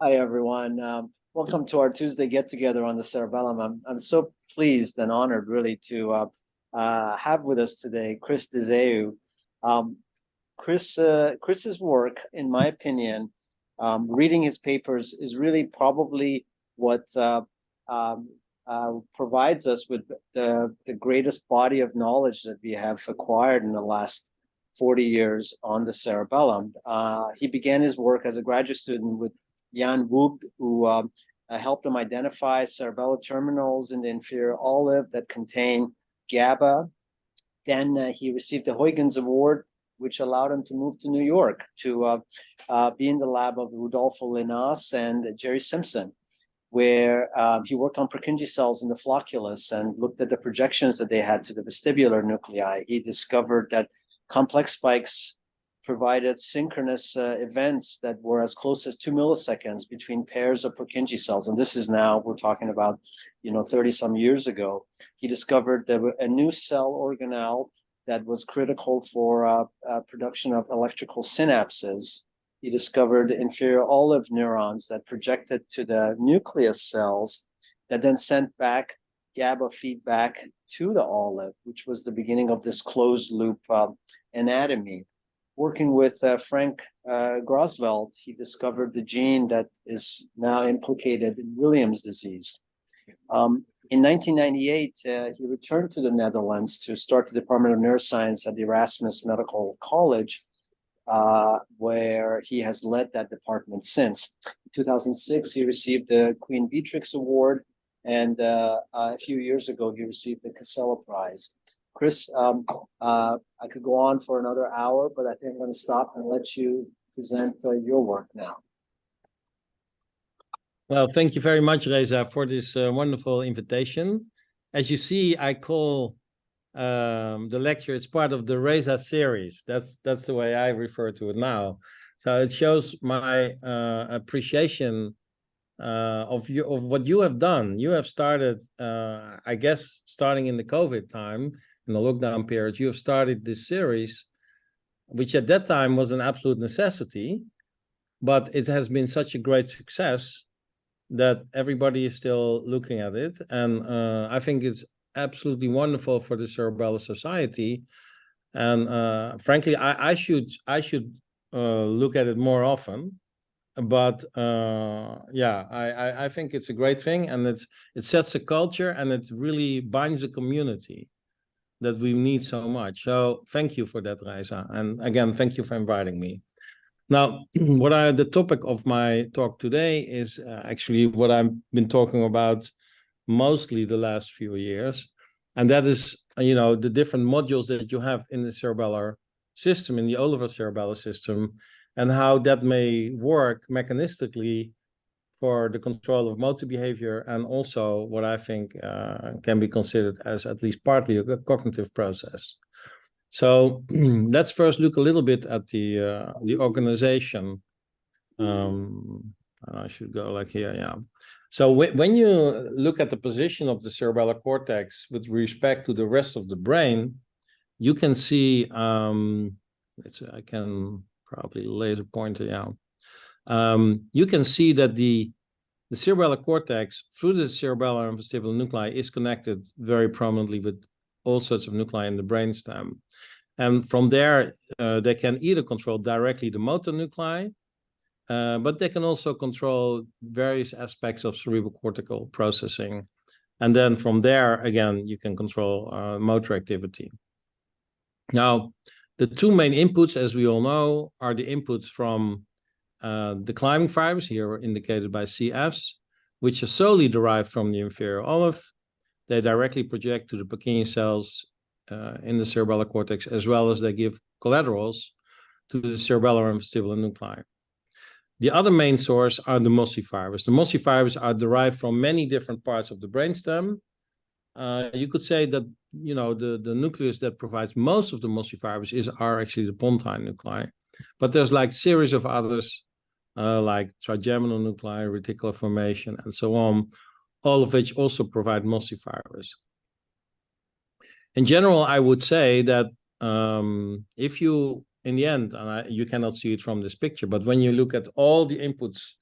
Hi, everyone. Welcome to our Tuesday get-together on the cerebellum. I'm so pleased and honored, really, to have with us today Chris Zeeuw. Um, Chris's work, in my opinion, reading his papers is really probably what um, provides us with the greatest body of knowledge that we have acquired in the last 40 years on the cerebellum. He began his work as a graduate student with Jan Woog, who helped him identify cerebellar terminals in the inferior olive that contain GABA. Then he received the Huygens Award, which allowed him to move to New York to be in the lab of Rudolfo Linnaeus and Jerry Simpson, where he worked on Purkinje cells in the flocculus and looked at the projections that they had to the vestibular nuclei. He discovered that complex spikes provided synchronous events that were as close as 2 milliseconds between pairs of Purkinje cells. And this is now, we're talking about, 30 some years ago. He discovered that a new cell organelle that was critical for production of electrical synapses. He discovered inferior olive neurons that projected to the nucleus cells that then sent back GABA feedback to the olive, which was the beginning of this closed loop anatomy. Working with Frank Grosveld, he discovered the gene that is now implicated in Williams disease. In 1998, he returned to the Netherlands to start the Department of Neuroscience at the Erasmus Medical College, where he has led that department since. In 2006, he received the Queen Beatrix Award, and a few years ago, he received the Casella Prize. Chris, I could go on for another hour, but I think I'm going to stop and let you present your work now. Well, thank you very much, Reza, for this wonderful invitation. As you see, I call the lecture, it's part of the Reza series. That's the way I refer to it now. So it shows my appreciation of what you have done. You have started, I guess, starting in the COVID time, in the lockdown period, you have started this series, which at that time was an absolute necessity, but it has been such a great success that everybody is still looking at it. And I think it's absolutely wonderful for the Cerebellar Society. And frankly, I should look at it more often. But yeah, I think it's a great thing, and it sets a culture, and it really binds the community that we need so much. So thank you for that, Reza. And again, thank you for inviting me. Now, the topic of my talk today is actually what I've been talking about mostly the last few years. And that is, the different modules that you have in the cerebellar system, in the olivocerebellar system, and how that may work mechanistically for the control of motor behavior, and also what I think can be considered as at least partly a cognitive process. So let's first look a little bit at the organization. I should go like here, yeah. So when you look at the position of the cerebellar cortex with respect to the rest of the brain, you can see, I can probably later point it out. You can see that the cerebellar cortex through the cerebellar and vestibular nuclei is connected very prominently with all sorts of nuclei in the brainstem. And from there, they can either control directly the motor nuclei, but they can also control various aspects of cerebral cortical processing. And then from there, again, you can control motor activity. Now, the two main inputs, as we all know, are the inputs from the climbing fibers, here indicated by CFs, which are solely derived from the inferior olive. They directly project to the Purkinje cells in the cerebellar cortex, as well as they give collaterals to the cerebellar and vestibular nuclei. The other main source are the MOSI fibers. The MOSI fibers are derived from many different parts of the brainstem. You could say that, the nucleus that provides most of the MOSI fibers are actually the pontine nuclei. But there's like series of others, like trigeminal nuclei, reticular formation, and so on, all of which also provide MOSI fibers. In general, I would say that if you, in the end, and you cannot see it from this picture, but when you look at all the inputs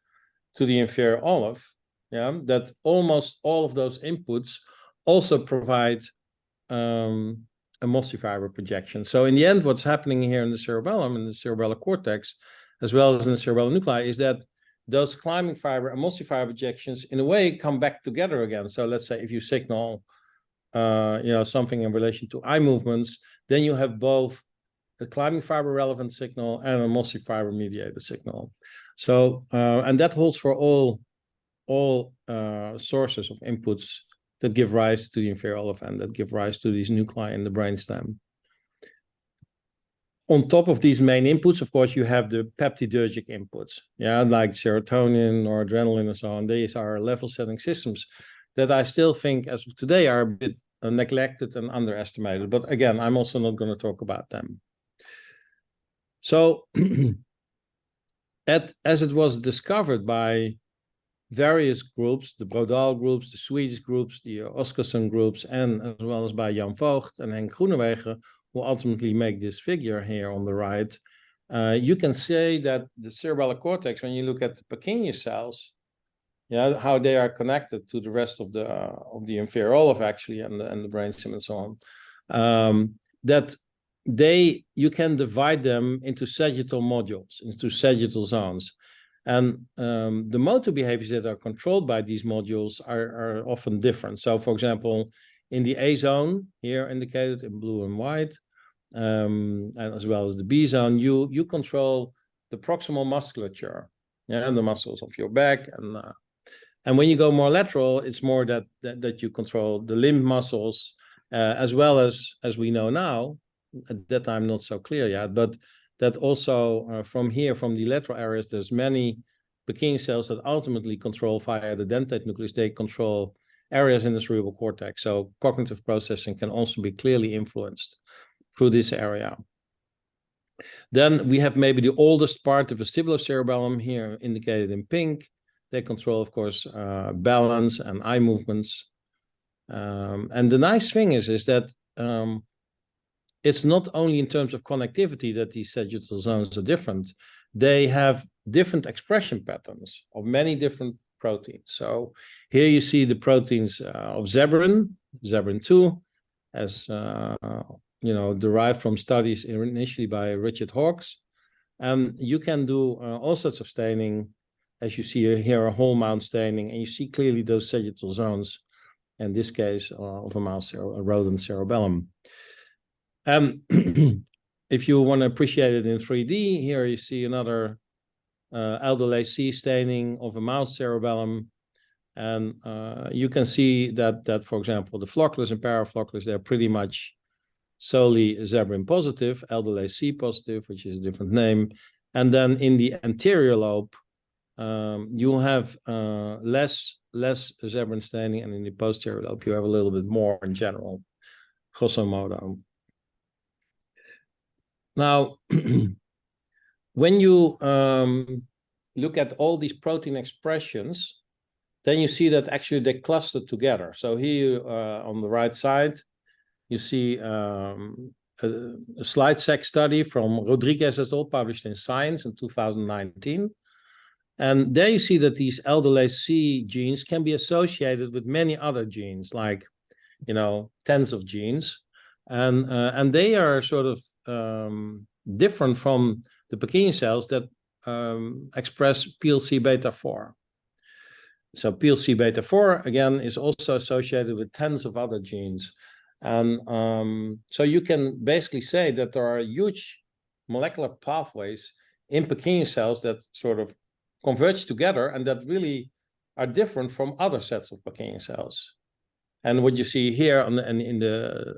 to the inferior olive, yeah, that almost all of those inputs also provide a multi-fiber projection. So in the end, what's happening here in the cerebellum, in the cerebellar cortex, as well as in the cerebellar nuclei, is that those climbing fiber and multi-fiber projections, in a way, come back together again. So let's say if you signal, something in relation to eye movements, then you have both a climbing fiber relevant signal and a multi-fiber mediated signal. So, and that holds for all sources of inputs that give rise to the inferior olive and that give rise to these nuclei in the brainstem. On top of these main inputs, of course, you have the peptidergic inputs, yeah, like serotonin or adrenaline and so on. These are level-setting systems that I still think, as of today, are a bit neglected and underestimated. But again, I'm also not going to talk about them. So, as it was discovered by various groups, the Brodal groups, the Swedish groups, the Oskarsson groups, and as well as by Jan Vogt and Henk Groenewegen, who ultimately make this figure here on the right, you can say that the cerebellar cortex, when you look at the Purkinje cells, yeah, how they are connected to the rest of the inferior olive actually, and the brainstem and so on, that you can divide them into sagittal modules, into sagittal zones. And the motor behaviors that are controlled by these modules are often different. So, for example, in the A zone, here indicated in blue and white, and as well as the B zone, you control the proximal musculature, yeah, and the muscles of your back. And when you go more lateral, it's more that you control the limb muscles, as well as we know now. At that time, not so clear yet, but that also from the lateral areas, there's many Purkinje cells that ultimately control via the dentate nucleus. They control areas in the cerebral cortex. So cognitive processing can also be clearly influenced through this area. Then we have maybe the oldest part, the vestibular cerebellum, here indicated in pink. They control, of course, balance and eye movements. And the nice thing is that it's not only in terms of connectivity that these sagittal zones are different. They have different expression patterns of many different proteins. So here you see the proteins of zebrain 2, as derived from studies initially by Richard Hawkes. And you can do all sorts of staining, as you see here, a whole mount staining, and you see clearly those sagittal zones, in this case of a rodent cerebellum. If you want to appreciate it in 3D, here you see another LDLC staining of a mouse cerebellum. And you can see that, for example, the flocculus and paraflocculus, they're pretty much solely zebrain positive, LDLC positive, which is a different name. And then in the anterior lobe, you'll have less zebrain staining, and in the posterior lobe, you have a little bit more in general, grosso modo. Now, when you look at all these protein expressions, then you see that actually they cluster together. So here on the right side, you see a slide sec study from Rodriguez et al. Published in Science in 2019. And there you see that these LDLC genes can be associated with many other genes, like, tens of genes. And they are sort of different from the Purkinje cells that express PLC beta 4. So PLC beta 4, again, is also associated with tens of other genes. And so you can basically say that there are huge molecular pathways in Purkinje cells that sort of converge together and that really are different from other sets of Purkinje cells. And what you see here in the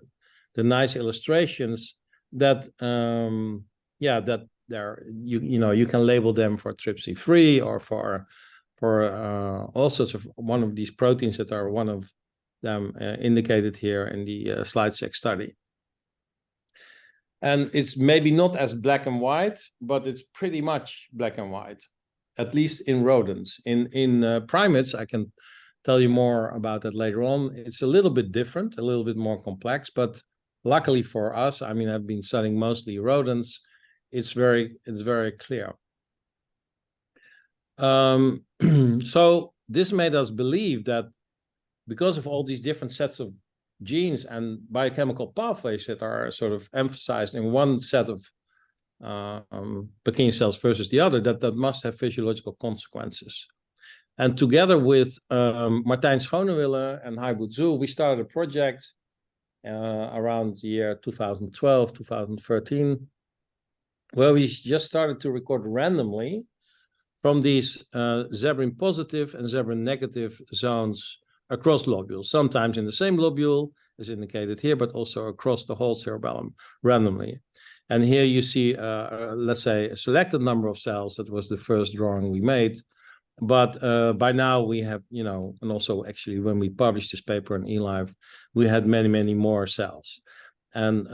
nice illustrations, that that there you can label them for trypsin-free or for all sorts of one of these proteins that are one of them indicated here in the slide sec study. And it's maybe not as black and white, but it's pretty much black and white, at least in rodents. In primates, I can tell you more about that later on. It's a little bit different, a little bit more complex, but luckily for us, I mean, I've been studying mostly rodents. It's very clear. So this made us believe that because of all these different sets of genes and biochemical pathways that are sort of emphasized in one set of Purkinje cells versus the other, that must have physiological consequences. And together with Martijn Schonewille and Zeeuw, we started a project around the year 2012, 2013, where we just started to record randomly from these Zeeuw positive and Zeeuw negative zones across lobules, sometimes in the same lobule, as indicated here, but also across the whole cerebellum randomly. And here you see, let's say, a selected number of cells. That was the first drawing we made. But by now we have, you know, and also actually when we published this paper in eLife, we had many, many more cells. And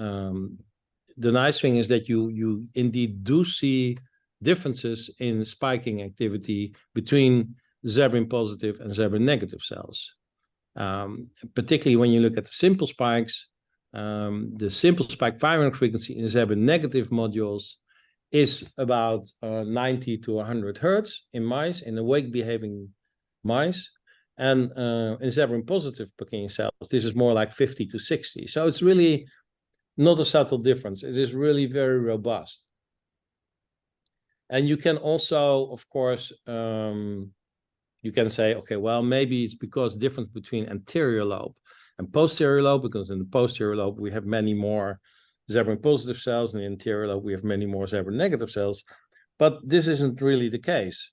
the nice thing is that you indeed do see differences in spiking activity between Zeeuw positive and Zeeuw negative cells. Particularly when you look at the simple spikes, the simple spike firing frequency in Zeeuw negative modules is about 90 to 100 hertz in mice, in awake behaving mice. And in Zeeuw positive Purkinje cells, this is more like 50 to 60. So it's really not a subtle difference. It is really very robust. And you can also, of course, you can say, okay, well, maybe it's because difference between anterior lobe and posterior lobe, because in the posterior lobe, we have many more Zeeuw positive cells, in the anterior lobe, we have many more Zeeuw negative cells. But this isn't really the case.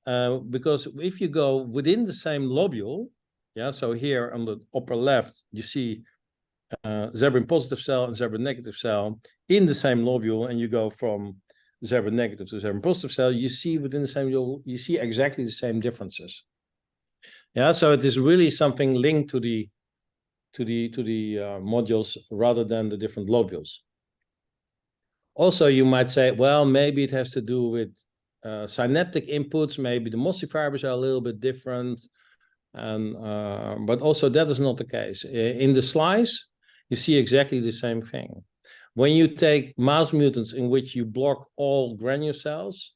Because if you go within the same lobule, yeah, so here on the upper left, you see Zeeuw positive cell and Zeeuw negative cell in the same lobule, and you go from Zeeuw negative to Zeeuw positive cell, you see within the same lobule, you see exactly the same differences. Yeah, so it is really something linked to the modules rather than the different lobules. Also, you might say, well, maybe it has to do with synaptic inputs. Maybe the MOSI fibers are a little bit different, and but also that is not the case. In the slice, you see exactly the same thing. When you take mouse mutants in which you block all granule cells,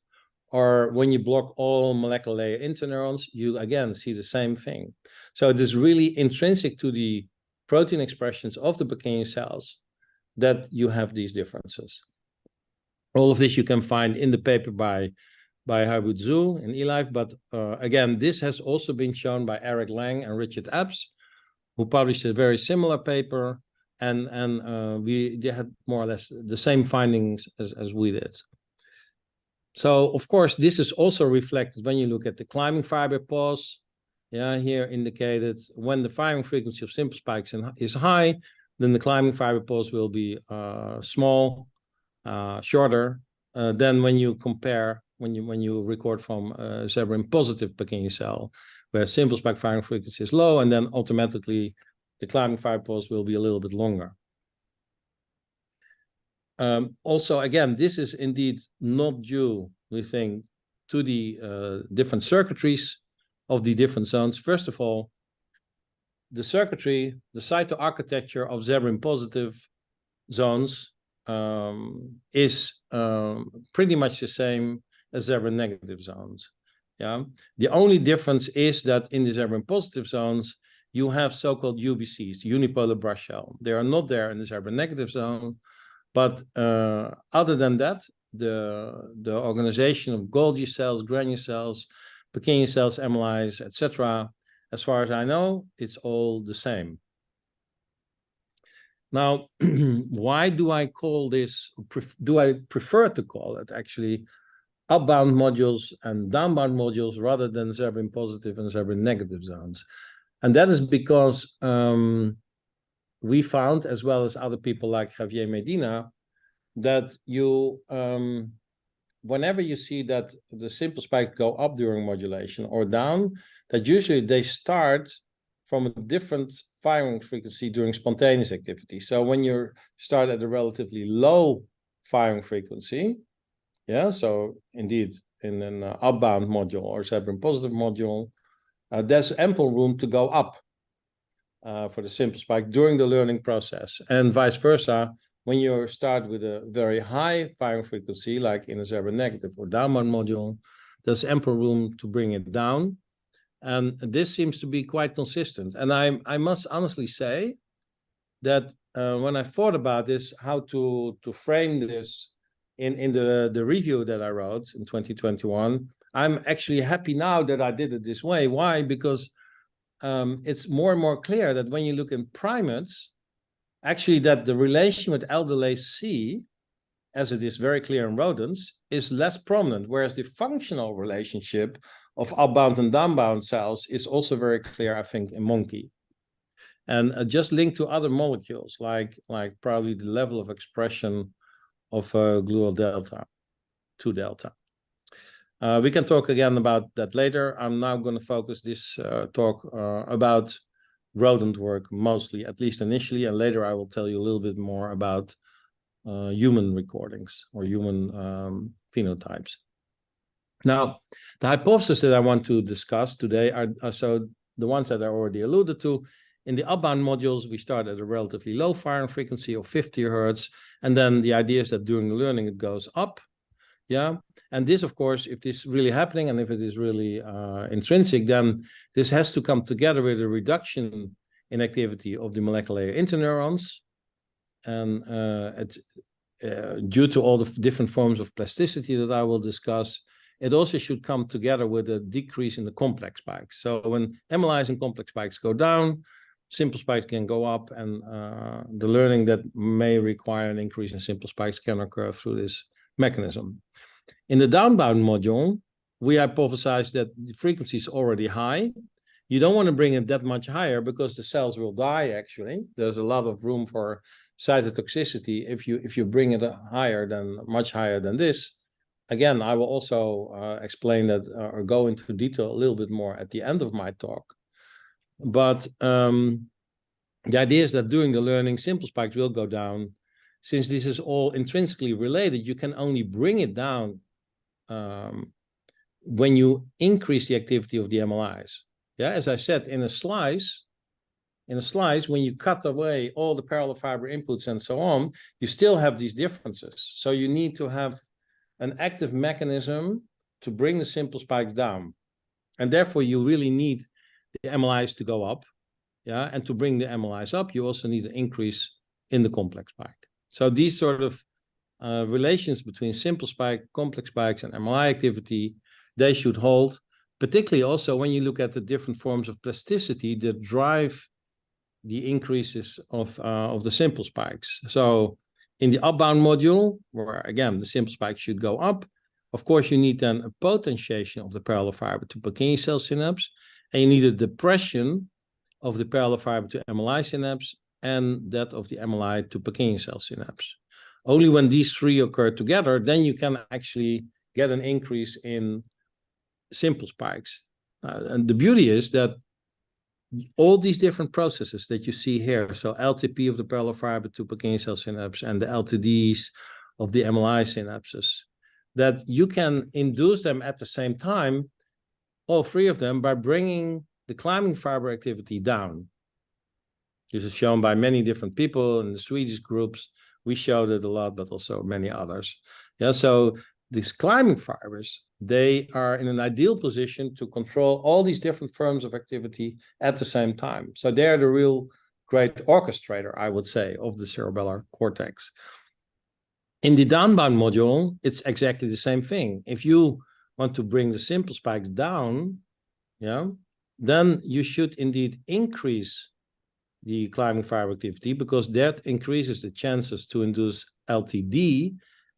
or when you block all molecular layer interneurons, you again see the same thing. So it is really intrinsic to the protein expressions of the Purkinje cells that you have these differences. All of this you can find in the paper by Zeeuw in eLife, but again, this has also been shown by Eric Lang and Richard Epps, who published a very similar paper, and they had more or less the same findings as we did. So, of course, this is also reflected when you look at the climbing fiber pause. Yeah, here indicated when the firing frequency of simple spikes is high, then the climbing fiber pause will be small, shorter than when you compare, when you record from Zeeuw positive Purkinje cell, where simple spike firing frequency is low, and then automatically the climbing fiber pause will be a little bit longer. Also, again, this is indeed not due, we think, to the different circuitries of the different zones. First of all, the circuitry, the cytoarchitecture of Zeeuw positive zones is pretty much the same as Zeeuw negative zones. Yeah, the only difference is that in the Zeeuw positive zones, you have so-called UBCs, unipolar brush shell. They are not there in the Zeeuw negative zone. But other than that, the organization of Golgi cells, granule cells, Purkinje cells, MLIs, etc., as far as I know, it's all the same. Now, why do I call this, do I prefer to call it actually upbound modules and downbound modules rather than Zeeuw positive and Zeeuw negative zones? And that is because we found, as well as other people like Javier Medina, that you, whenever you see that the simple spike go up during modulation or down, that usually they start from a different firing frequency during spontaneous activity. So when you start at a relatively low firing frequency, yeah, so indeed in an upbound module or Zeeuw positive module, there's ample room to go up for the simple spike during the learning process, and vice versa. When you start with a very high firing frequency, like in a Zeeuw negative or downbound module, there's ample room to bring it down. And this seems to be quite consistent. And I must honestly say that when I thought about this, how to frame this in the review that I wrote in 2021, I'm actually happy now that I did it this way. Why? Because it's more and more clear that when you look in primates, actually that the relation with L delay C, as it is very clear in rodents, is less prominent, whereas the functional relationship of upbound and downbound cells is also very clear, I think, in monkey. And just linked to other molecules, like probably the level of expression of glual delta, 2 delta. We can talk again about that later. I'm now going to focus this talk about rodent work mostly, at least initially, and later I will tell you a little bit more about human recordings or human phenotypes. Now, the hypotheses that I want to discuss today are so the ones that I already alluded to. In the upbound modules, we start at a relatively low firing frequency of 50 hertz, and then the idea is that during the learning it goes up. Yeah, and this, of course, if this is really happening and if it is really intrinsic, then this has to come together with a reduction in activity of the molecular layer interneurons. And due to all the different forms of plasticity that I will discuss, it also should come together with a decrease in the complex spikes. So when MLIs and complex spikes go down, simple spikes can go up, and the learning that may require an increase in simple spikes can occur through this mechanism. In the downbound module, we hypothesize that the frequency is already high. You don't want to bring it that much higher because the cells will die, actually. There's a lot of room for cytotoxicity if you bring it much higher than this. Again, I will also explain that or go into detail a little bit more at the end of my talk. But the idea is that during the learning, simple spikes will go down. Since this is all intrinsically related, you can only bring it down when you increase the activity of the MLIs. Yeah, as I said, in a slice, when you cut away all the parallel fiber inputs and so on, you still have these differences. So you need to have an active mechanism to bring the simple spikes down. And therefore, you really need the MLIs to go up. Yeah, and to bring the MLIs up, you also need an increase in the complex spike. So these sort of relations between simple spike, complex spikes, and MLI activity, they should hold, particularly also when you look at the different forms of plasticity that drive the increases of the simple spikes. So in the upbound module, where again, the simple spikes should go up, of course, you need then a potentiation of the parallel fiber to Purkinje cell synapse, and you need a depression of the parallel fiber to MLI synapse and that of the MLI to Purkinje cell synapse. Only when these three occur together, then you can actually get an increase in simple spikes. And the beauty is that all these different processes that you see here, so LTP of the parallel fiber to Purkinje cell synapse and the LTDs of the MLI synapses, that you can induce them at the same time, all three of them, by bringing the climbing fiber activity down. This is shown by many different people in the Swedish groups. We showed it a lot, but also many others. Yeah, so these climbing fibers, they are in an ideal position to control all these different forms of activity at the same time. So they're the real great orchestrator, I would say, of the cerebellar cortex. In the downbound module, it's exactly the same thing. If you want to bring the simple spikes down, yeah, then you should indeed increase the climbing fiber activity, because that increases the chances to induce LTD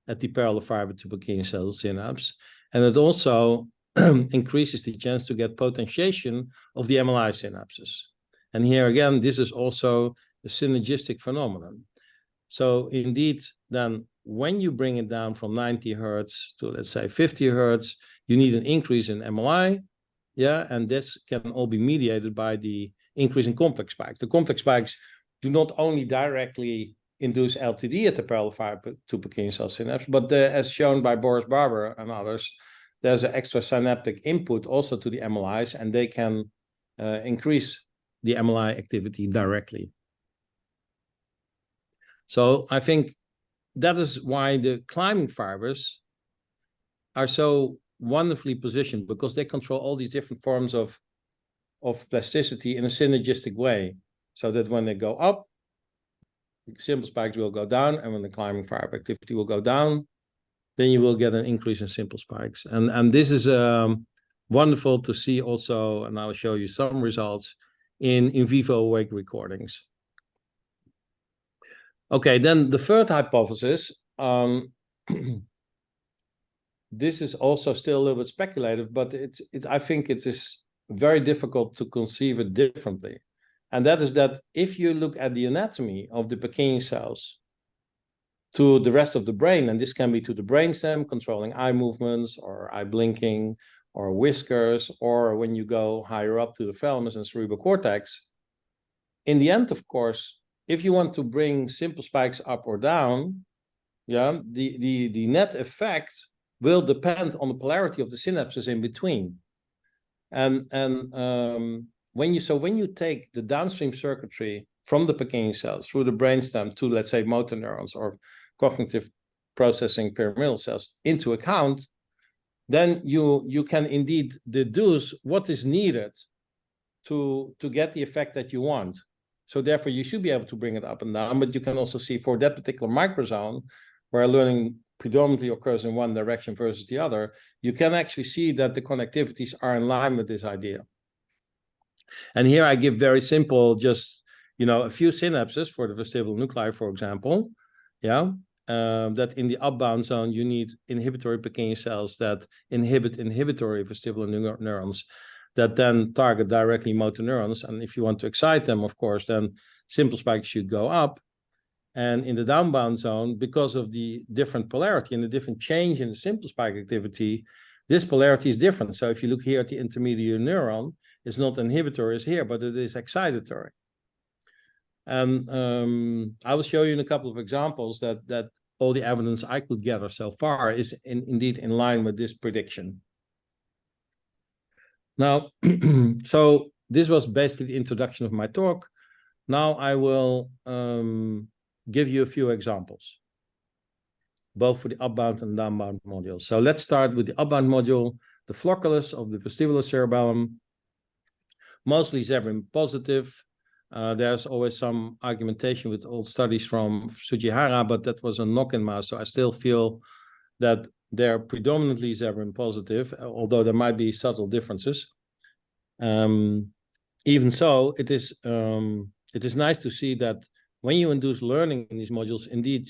at the parallel fiber to Purkinje cell synapse, and it also increases the chance to get potentiation of the MLI synapses. And here again, this is also a synergistic phenomenon. So indeed, then when you bring it down from 90 hertz to, let's say, 50 hertz, you need an increase in MLI, yeah, and this can all be mediated by the increase in complex spikes. The complex spikes do not only directly induce LTD at the parallel fiber to Purkinje cell synapse, but as shown by Boris Barber and others, there's an extra synaptic input also to the MLIs, and they can increase the MLI activity directly. So I think that is why the climbing fibers are so wonderfully positioned because they control all these different forms of plasticity in a synergistic way, so that when they go up, simple spikes will go down, and when the climbing fiber activity will go down, then you will get an increase in simple spikes. And this is wonderful to see also, and I'll show you some results in vivo awake recordings. Okay, then the third hypothesis, this is also still a little bit speculative, but I think it is very difficult to conceive it differently. And that is that if you look at the anatomy of the Purkinje cells to the rest of the brain, and this can be to the brainstem, controlling eye movements or eye blinking or whiskers, or when you go higher up to the thalamus and cerebral cortex, in the end, of course, if you want to bring simple spikes up or down, yeah, the net effect will depend on the polarity of the synapses in between. And when you take the downstream circuitry from the Purkinje cells through the brainstem to, let's say, motor neurons or cognitive processing pyramidal cells into account, then you can indeed deduce what is needed to get the effect that you want. So therefore, you should be able to bring it up and down, but you can also see for that particular microzone, where learning predominantly occurs in one direction versus the other, you can actually see that the connectivities are in line with this idea. And here I give very simple, just, a few synapses for the vestibular nuclei, for example, that in the upbound zone, you need inhibitory Purkinje cells that inhibit inhibitory vestibular neurons that then target directly motor neurons. And if you want to excite them, of course, then simple spikes should go up. And in the downbound zone, because of the different polarity and the different change in the simple spike activity, this polarity is different. So if you look here at the intermediate neuron, it's not inhibitory as here, but it is excitatory. And I will show you in a couple of examples that all the evidence I could gather so far is indeed in line with this prediction. Now, so this was basically the introduction of my talk. Now I will give you a few examples, both for the upbound and downbound modules. So let's start with the upbound module, the flocculus of the vestibular cerebellum, mostly Zeeuw positive. There's always some argumentation with old studies from Sugihara, but that was a knock-in mouse, so I still feel that they're predominantly Zeeuw positive, although there might be subtle differences. Even so, it is nice to see that when you induce learning in these modules, indeed,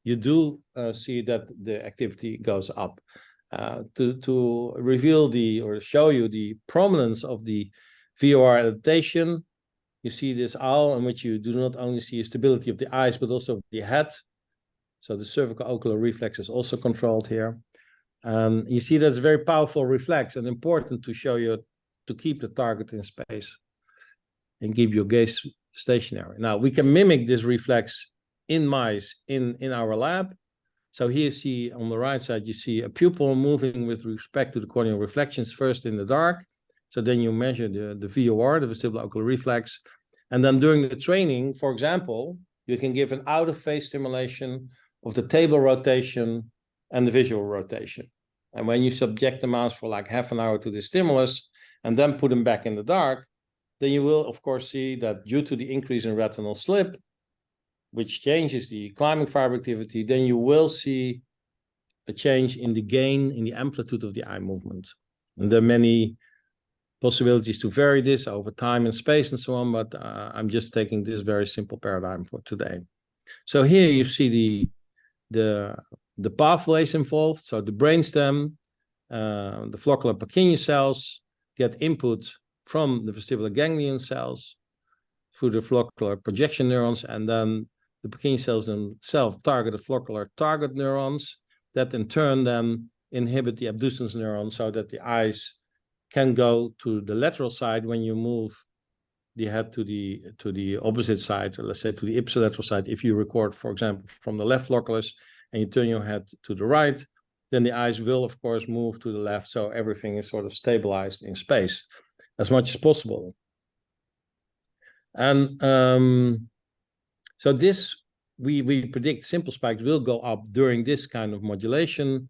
you do see that the activity goes up. To reveal or show you the prominence of the VOR adaptation, you see this owl in which you do not only see a stability of the eyes, but also the head. So the cervical-ocular reflex is also controlled here. You see that's a very powerful reflex and important to show you to keep the target in space and keep your gaze stationary. Now, we can mimic this reflex in mice in our lab. So here you see on the right side, you see a pupil moving with respect to the corneal reflections first in the dark. So then you measure the VOR, the vestibular ocular reflex. And then during the training, for example, you can give an out-of-phase stimulation of the table rotation and the visual rotation. And when you subject the mouse for like half an hour to the stimulus and then put them back in the dark, then you will, of course, see that due to the increase in retinal slip, which changes the climbing fiber activity, then you will see a change in the gain, in the amplitude of the eye movement. And there are many possibilities to vary this over time and space and so on, but I'm just taking this very simple paradigm for today. So here you see the pathways involved. So the brainstem, the floccular Purkinje cells get input from the vestibular ganglion cells through the floccular projection neurons, and then the Purkinje cells themselves target the floccular target neurons that in turn then inhibit the abducens neurons so that the eyes can go to the lateral side when you move the head to the opposite side, or let's say to the ipsilateral side. If you record, for example, from the left flocculus and you turn your head to the right, then the eyes will, of course, move to the left, so everything is sort of stabilized in space as much as possible. And so this, we predict simple spikes will go up during this kind of modulation.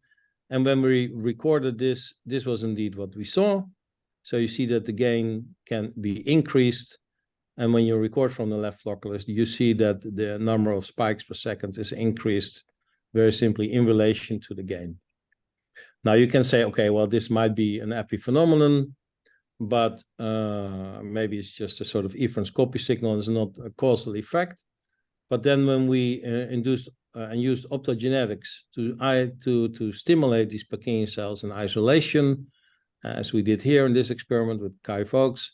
And when we recorded this, this was indeed what we saw. So you see that the gain can be increased. And when you record from the left flocculus, you see that the number of spikes per second is increased very simply in relation to the gain. Now you can say, okay, well, this might be an epiphenomenon, but maybe it's just a sort of efference copy signal. It's not a causal effect. But then when we induced and used optogenetics to stimulate these Purkinje cells in isolation, as we did here in this experiment with Kai Folks,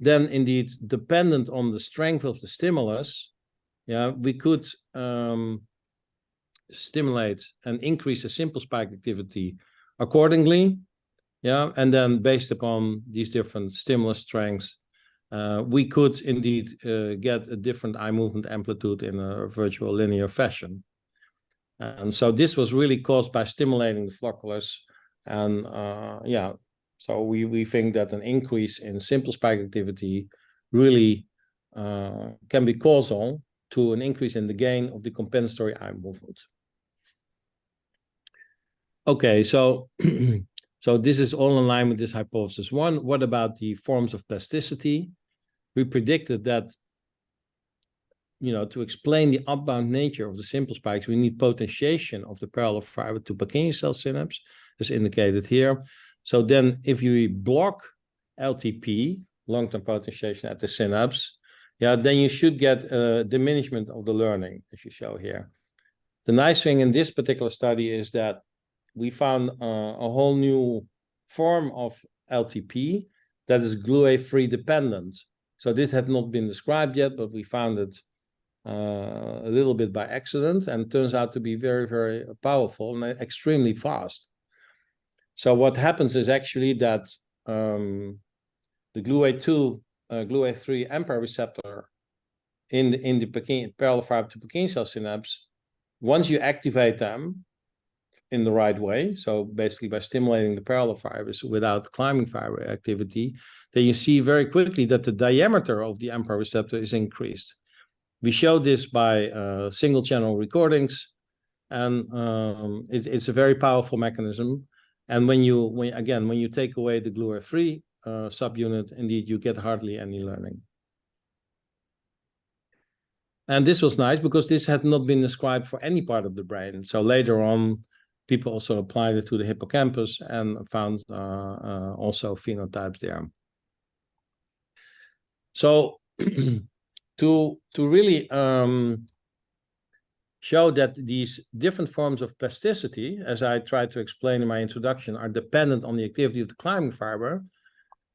then indeed, dependent on the strength of the stimulus, yeah, we could stimulate and increase the simple spike activity accordingly. Yeah, and then based upon these different stimulus strengths, we could indeed get a different eye movement amplitude in a virtual linear fashion. And so this was really caused by stimulating the flocculus. And yeah, so we think that an increase in simple spike activity really can be causal to an increase in the gain of the compensatory eye movement. Okay, so so this is all in line with this hypothesis one. What about the forms of plasticity? We predicted that, you know, to explain the upbound nature of the simple spikes, we need potentiation of the parallel fiber to Purkinje cell synapse, as indicated here. So then if you block LTP, long-term potentiation at the synapse, yeah, then you should get a diminishment of the learning, as you show here. The nice thing in this particular study is that we found a whole new form of LTP that is GluA3 dependent. So this had not been described yet, but we found it a little bit by accident, and turns out to be very, very powerful and extremely fast. So what happens is actually that the GluA2, GluA3 AMPA receptor in the Purkinje, parallel fiber to Purkinje cell synapse, once you activate them in the right way, so basically by stimulating the parallel fibers without climbing fiber activity, then you see very quickly that the diameter of the AMPA receptor is increased. We showed this by single channel recordings, and it's a very powerful mechanism. And when you take away the GluA3 subunit, indeed you get hardly any learning. And this was nice because this had not been described for any part of the brain. So later on, people also applied it to the hippocampus and found also phenotypes there. So to really show that these different forms of plasticity, as I tried to explain in my introduction, are dependent on the activity of the climbing fiber,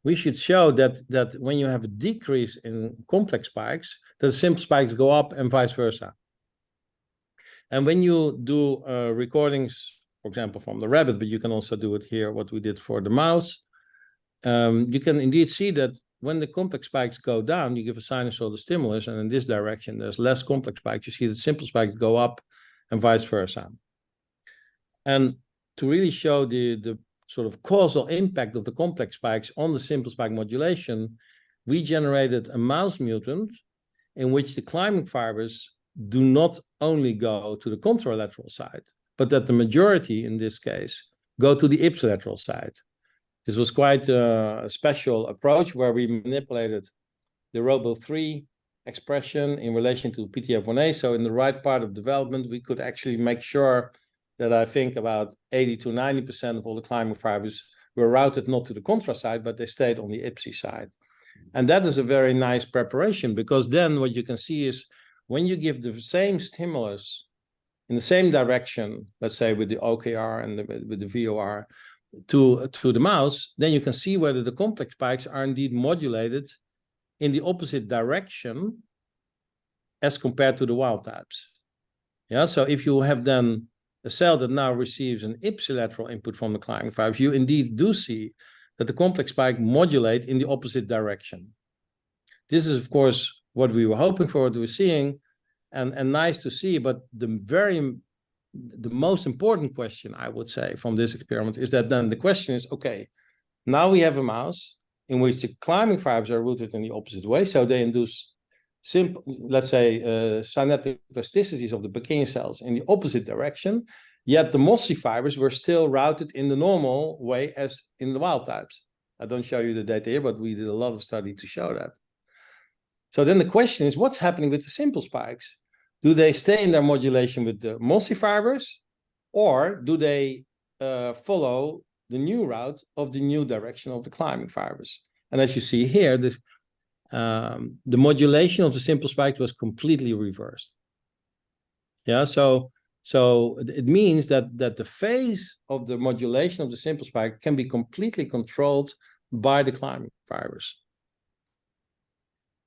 we should show that when you have a decrease in complex spikes, the simple spikes go up and vice versa. And when you do recordings, for example, from the rabbit, but you can also do it here, what we did for the mouse, you can indeed see that when the complex spikes go down, you give a sinusoidal stimulus, and in this direction, there's less complex spikes. You see the simple spikes go up and vice versa. And to really show the sort of causal impact of the complex spikes on the simple spike modulation, we generated a mouse mutant in which the climbing fibers do not only go to the contralateral side, but that the majority in this case go to the ipsilateral side. This was quite a special approach where we manipulated the ROBO3 expression in relation to PTF1A. So in the right part of development, we could actually make sure that I think about 80 to 90% of all the climbing fibers were routed not to the contra side, but they stayed on the IPSI side. And that is a very nice preparation, because then what you can see is when you give the same stimulus in the same direction, let's say with the OKR and with the VOR to the mouse, then you can see whether the complex spikes are indeed modulated in the opposite direction as compared to the wild types. Yeah, so if you have then a cell that now receives an ipsilateral input from the climbing fibers, you indeed do see that the complex spike modulate in the opposite direction. This is, of course, what we were hoping for, what we were seeing, and nice to see. But the most important question, I would say, from this experiment is that then the question is, okay, now we have a mouse in which the climbing fibers are routed in the opposite way, so they induce simple, let's say, synaptic plasticities of the Purkinje cells in the opposite direction. Yet the mossy fibers were still routed in the normal way as in the wild types. I don't show you the data here, but we did a lot of study to show that. So then the question is, what's happening with the simple spikes? Do they stay in their modulation with the mossy fibers, or do they follow the new route of the new direction of the climbing fibers? And as you see here, the modulation of the simple spikes was completely reversed. Yeah, so it means that the phase of the modulation of the simple spike can be completely controlled by the climbing fibers.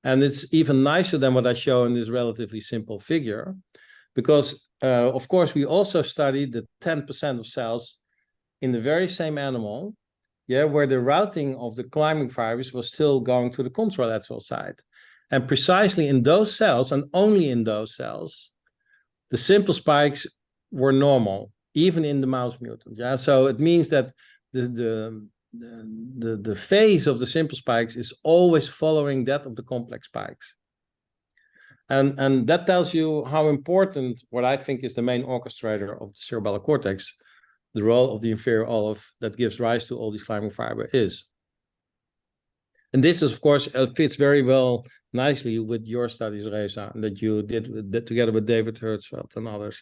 And it's even nicer than what I show in this relatively simple figure, because of course we also studied the 10% of cells in the very same animal, yeah, where the routing of the climbing fibers was still going to the contralateral side. And precisely in those cells, and only in those cells, the simple spikes were normal, even in the mouse mutant. Yeah, so it means that the phase of the simple spikes is always following that of the complex spikes. And that tells you how important what I think is the main orchestrator of the cerebellar cortex, the role of the inferior olive that gives rise to all these climbing fiber is. And this is, of course, fits very well nicely with your studies, Reza, that you did together with David Hertzfeld and others,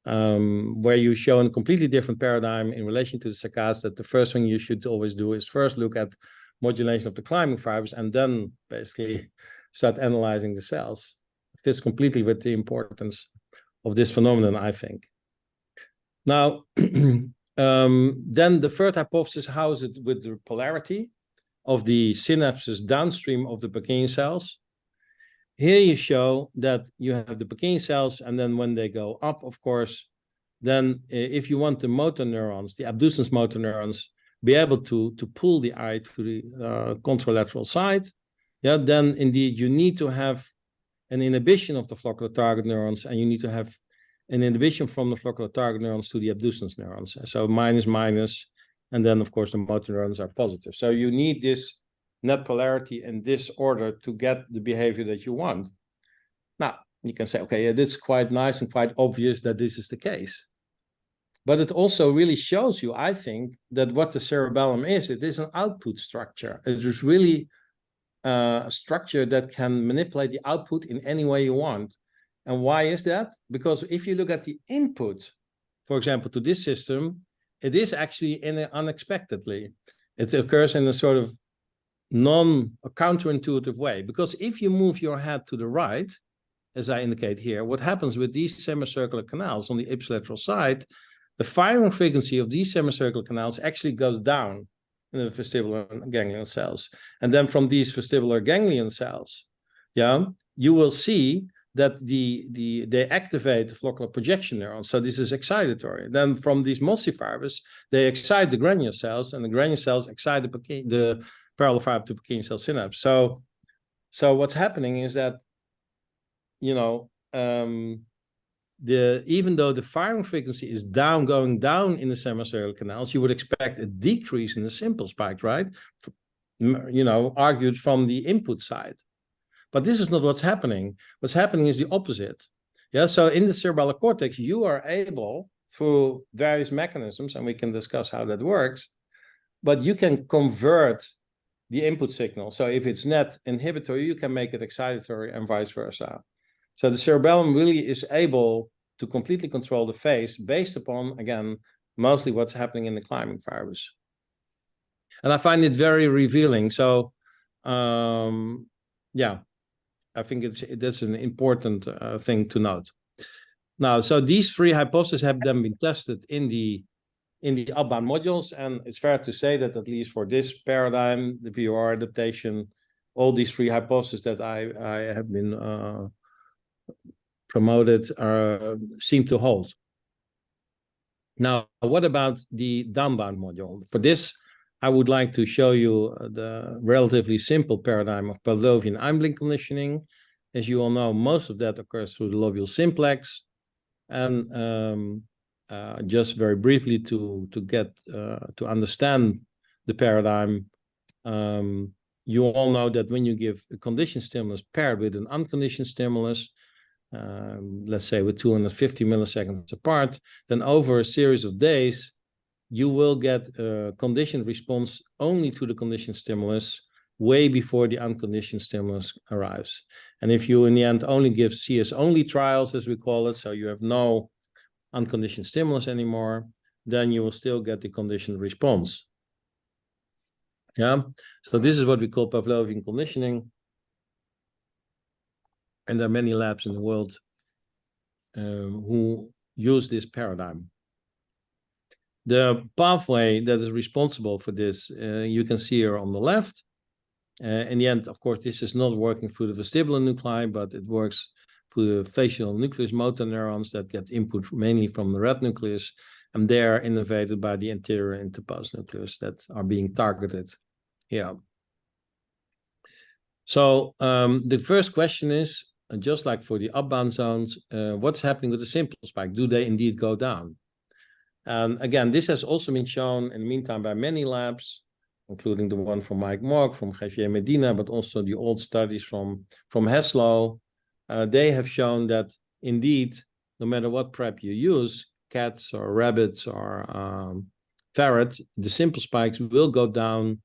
where you show a completely different paradigm in relation to the saccades, that the first thing you should always do is first look at modulation of the climbing fibers and then basically start analyzing the cells. It fits completely with the importance of this phenomenon, I think. Now, then the third hypothesis, how is it with the polarity of the synapses downstream of the Purkinje cells? Here you show that you have the Purkinje cells, and then when they go up, of course, then if you want the motor neurons, the abducens motor neurons, be able to pull the eye to the contralateral side, yeah, then indeed you need to have an inhibition of the floccular target neurons, and you need to have an inhibition from the floccular target neurons to the abducens neurons. So minus, minus, and then of course the motor neurons are positive. So you need this net polarity in this order to get the behavior that you want. Now, you can say, okay, yeah, it's quite nice and quite obvious that this is the case. But it also really shows you, I think, that what the cerebellum is, it is an output structure. It is really a structure that can manipulate the output in any way you want. And why is that? Because if you look at the input, for example, to this system, it is actually unexpectedly. It occurs in a sort of counterintuitive way. Because if you move your head to the right, as I indicate here, what happens with these semicircular canals on the ipsilateral side, the firing frequency of these semicircular canals actually goes down in the vestibular ganglion cells. And then from these vestibular ganglion cells, yeah, you will see that they activate the floccular projection neurons. So this is excitatory. Then from these mossy fibers, they excite the granule cells, and the granule cells excite the parallel fiber to Purkinje cell synapse. So what's happening is that, you know, even though the firing frequency is going down in the semicircular canals, you would expect a decrease in the simple spike, right? You know, argued from the input side. But this is not what's happening. What's happening is the opposite. Yeah, so in the cerebellar cortex, you are able, through various mechanisms, and we can discuss how that works, but you can convert the input signal. So if it's net inhibitory, you can make it excitatory and vice versa. So the cerebellum really is able to completely control the phase based upon, again, mostly what's happening in the climbing fibers. And I find it very revealing. So, yeah, I think that's an important thing to note. Now, so these three hypotheses have then been tested in the upbound modules, and it's fair to say that at least for this paradigm, the VOR adaptation, all these three hypotheses that I have been promoted seem to hold. Now, what about the downbound module? For this, I would like to show you the relatively simple paradigm of Pavlovian Einblink conditioning. As you all know, most of that occurs through the lobule simplex. And just very briefly to get to understand the paradigm, you all know that when you give a conditioned stimulus paired with an unconditioned stimulus, let's say with 250 milliseconds apart, then over a series of days, you will get a conditioned response only to the conditioned stimulus way before the unconditioned stimulus arrives. And if you in the end only give CS-only trials, as we call it, so you have no unconditioned stimulus anymore, then you will still get the conditioned response. Yeah, so this is what we call Pavlovian conditioning. And there are many labs in the world who use this paradigm. The pathway that is responsible for this, you can see here on the left. In the end, of course, this is not working through the vestibular nuclei, but it works through the facial nucleus motor neurons that get input mainly from the red nucleus, and they are innervated by the anterior interposed nucleus that are being targeted here. So the first question is, just like for the upbound zones, what's happening with the simple spike? Do they indeed go down? And again, this has also been shown in the meantime by many labs, including the one from Mike Mork, from Javier Medina, but also the old studies from Heslow. They have shown that indeed, no matter what prep you use, cats or rabbits or ferret, the simple spikes will go down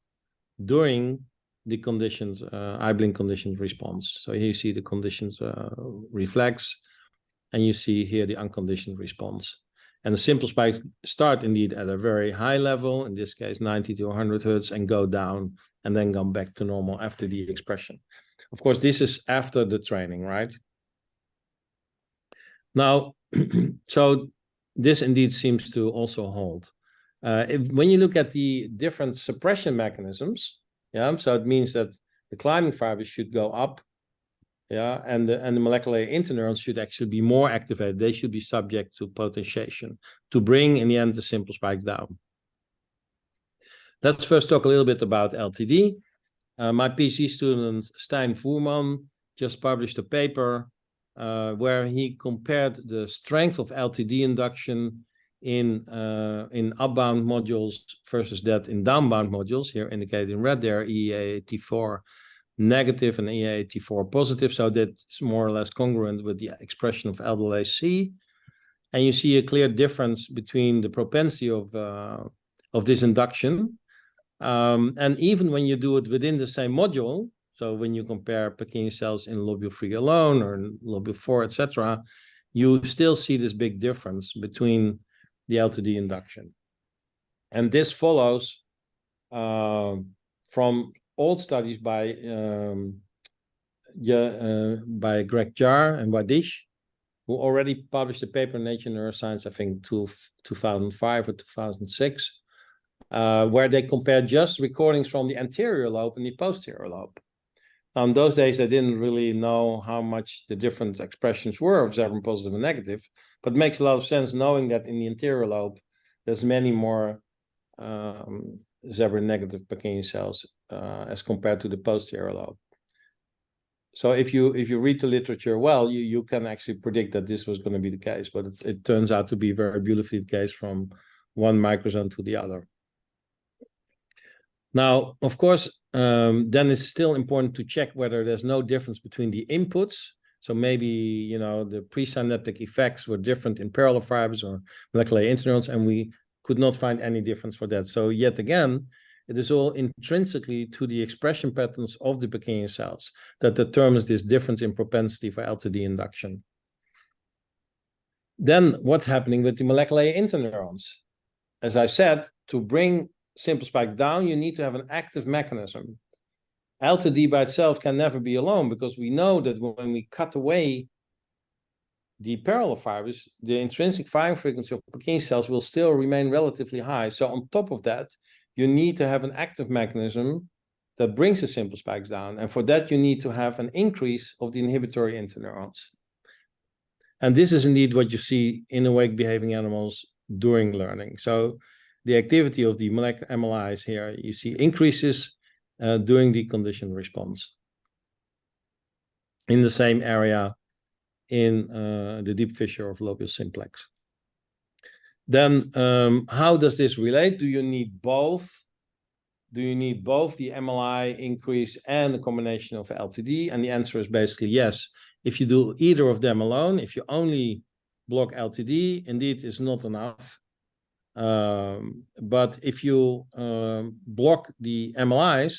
during the conditions, Ibling conditioned response. So here you see the conditions reflex, and you see here the unconditioned response. And the simple spikes start indeed at a very high level, in this case 90 to 100 hertz, and go down and then come back to normal after the expression. Of course, this is after the training, right? Now, so this indeed seems to also hold. When you look at the different suppression mechanisms, yeah, so it means that the climbing fibers should go up, yeah, and the molecular interneurons should actually be more activated. They should be subject to potentiation to bring, in the end, the simple spike down. Let's first talk a little bit about LTD. My PhD student, Stijn Voerman, just published a paper where he compared the strength of LTD induction in upbound modules versus that in downbound modules, here indicated in red there, EEA84 negative and EEA84 positive, so that's more or less congruent with the expression of LDLC. And you see a clear difference between the propensity of this induction. And even when you do it within the same module, so when you compare Purkinje cells in lobule 3 alone or in lobule 4, etc., you still see this big difference between the LTD induction. And this follows from old studies by Greg Jar and Wadish, who already published a paper in Nature Neuroscience, I think 2005 or 2006, where they compared just recordings from the anterior lobe and the posterior lobe. Those days, they didn't really know how much the different expressions were of Zerbin positive and negative, but it makes a lot of sense knowing that in the anterior lobe, there's many more Zerbin negative Purkinje cells as compared to the posterior lobe. So if you read the literature well, you can actually predict that this was going to be the case, but it turns out to be very beautifully the case from one microzone to the other. Now, of course, then it's still important to check whether there's no difference between the inputs. So maybe, you know, the presynaptic effects were different in parallel fibers or molecular interneurons, and we could not find any difference for that. So yet again, it is all intrinsically to the expression patterns of the Purkinje cells that determines this difference in propensity for LTD induction. Then what's happening with the molecular interneurons? As I said, to bring simple spike down, you need to have an active mechanism. LTD by itself can never be alone, because we know that when we cut away the parallel fibers, the intrinsic firing frequency of Purkinje cells will still remain relatively high. So on top of that, you need to have an active mechanism that brings the simple spikes down. And for that, you need to have an increase of the inhibitory interneurons. And this is indeed what you see in awake behaving animals during learning. So the activity of the MLIs here, you see increases during the conditioned response in the same area in the deep fissure of lobule simplex. Then how does this relate? Do you need both? Do you need both the MLI increase and the combination of LTD? And the answer is basically yes. if you do either of them alone, if you only block LTD, indeed is not enough. But if you block the MLIs,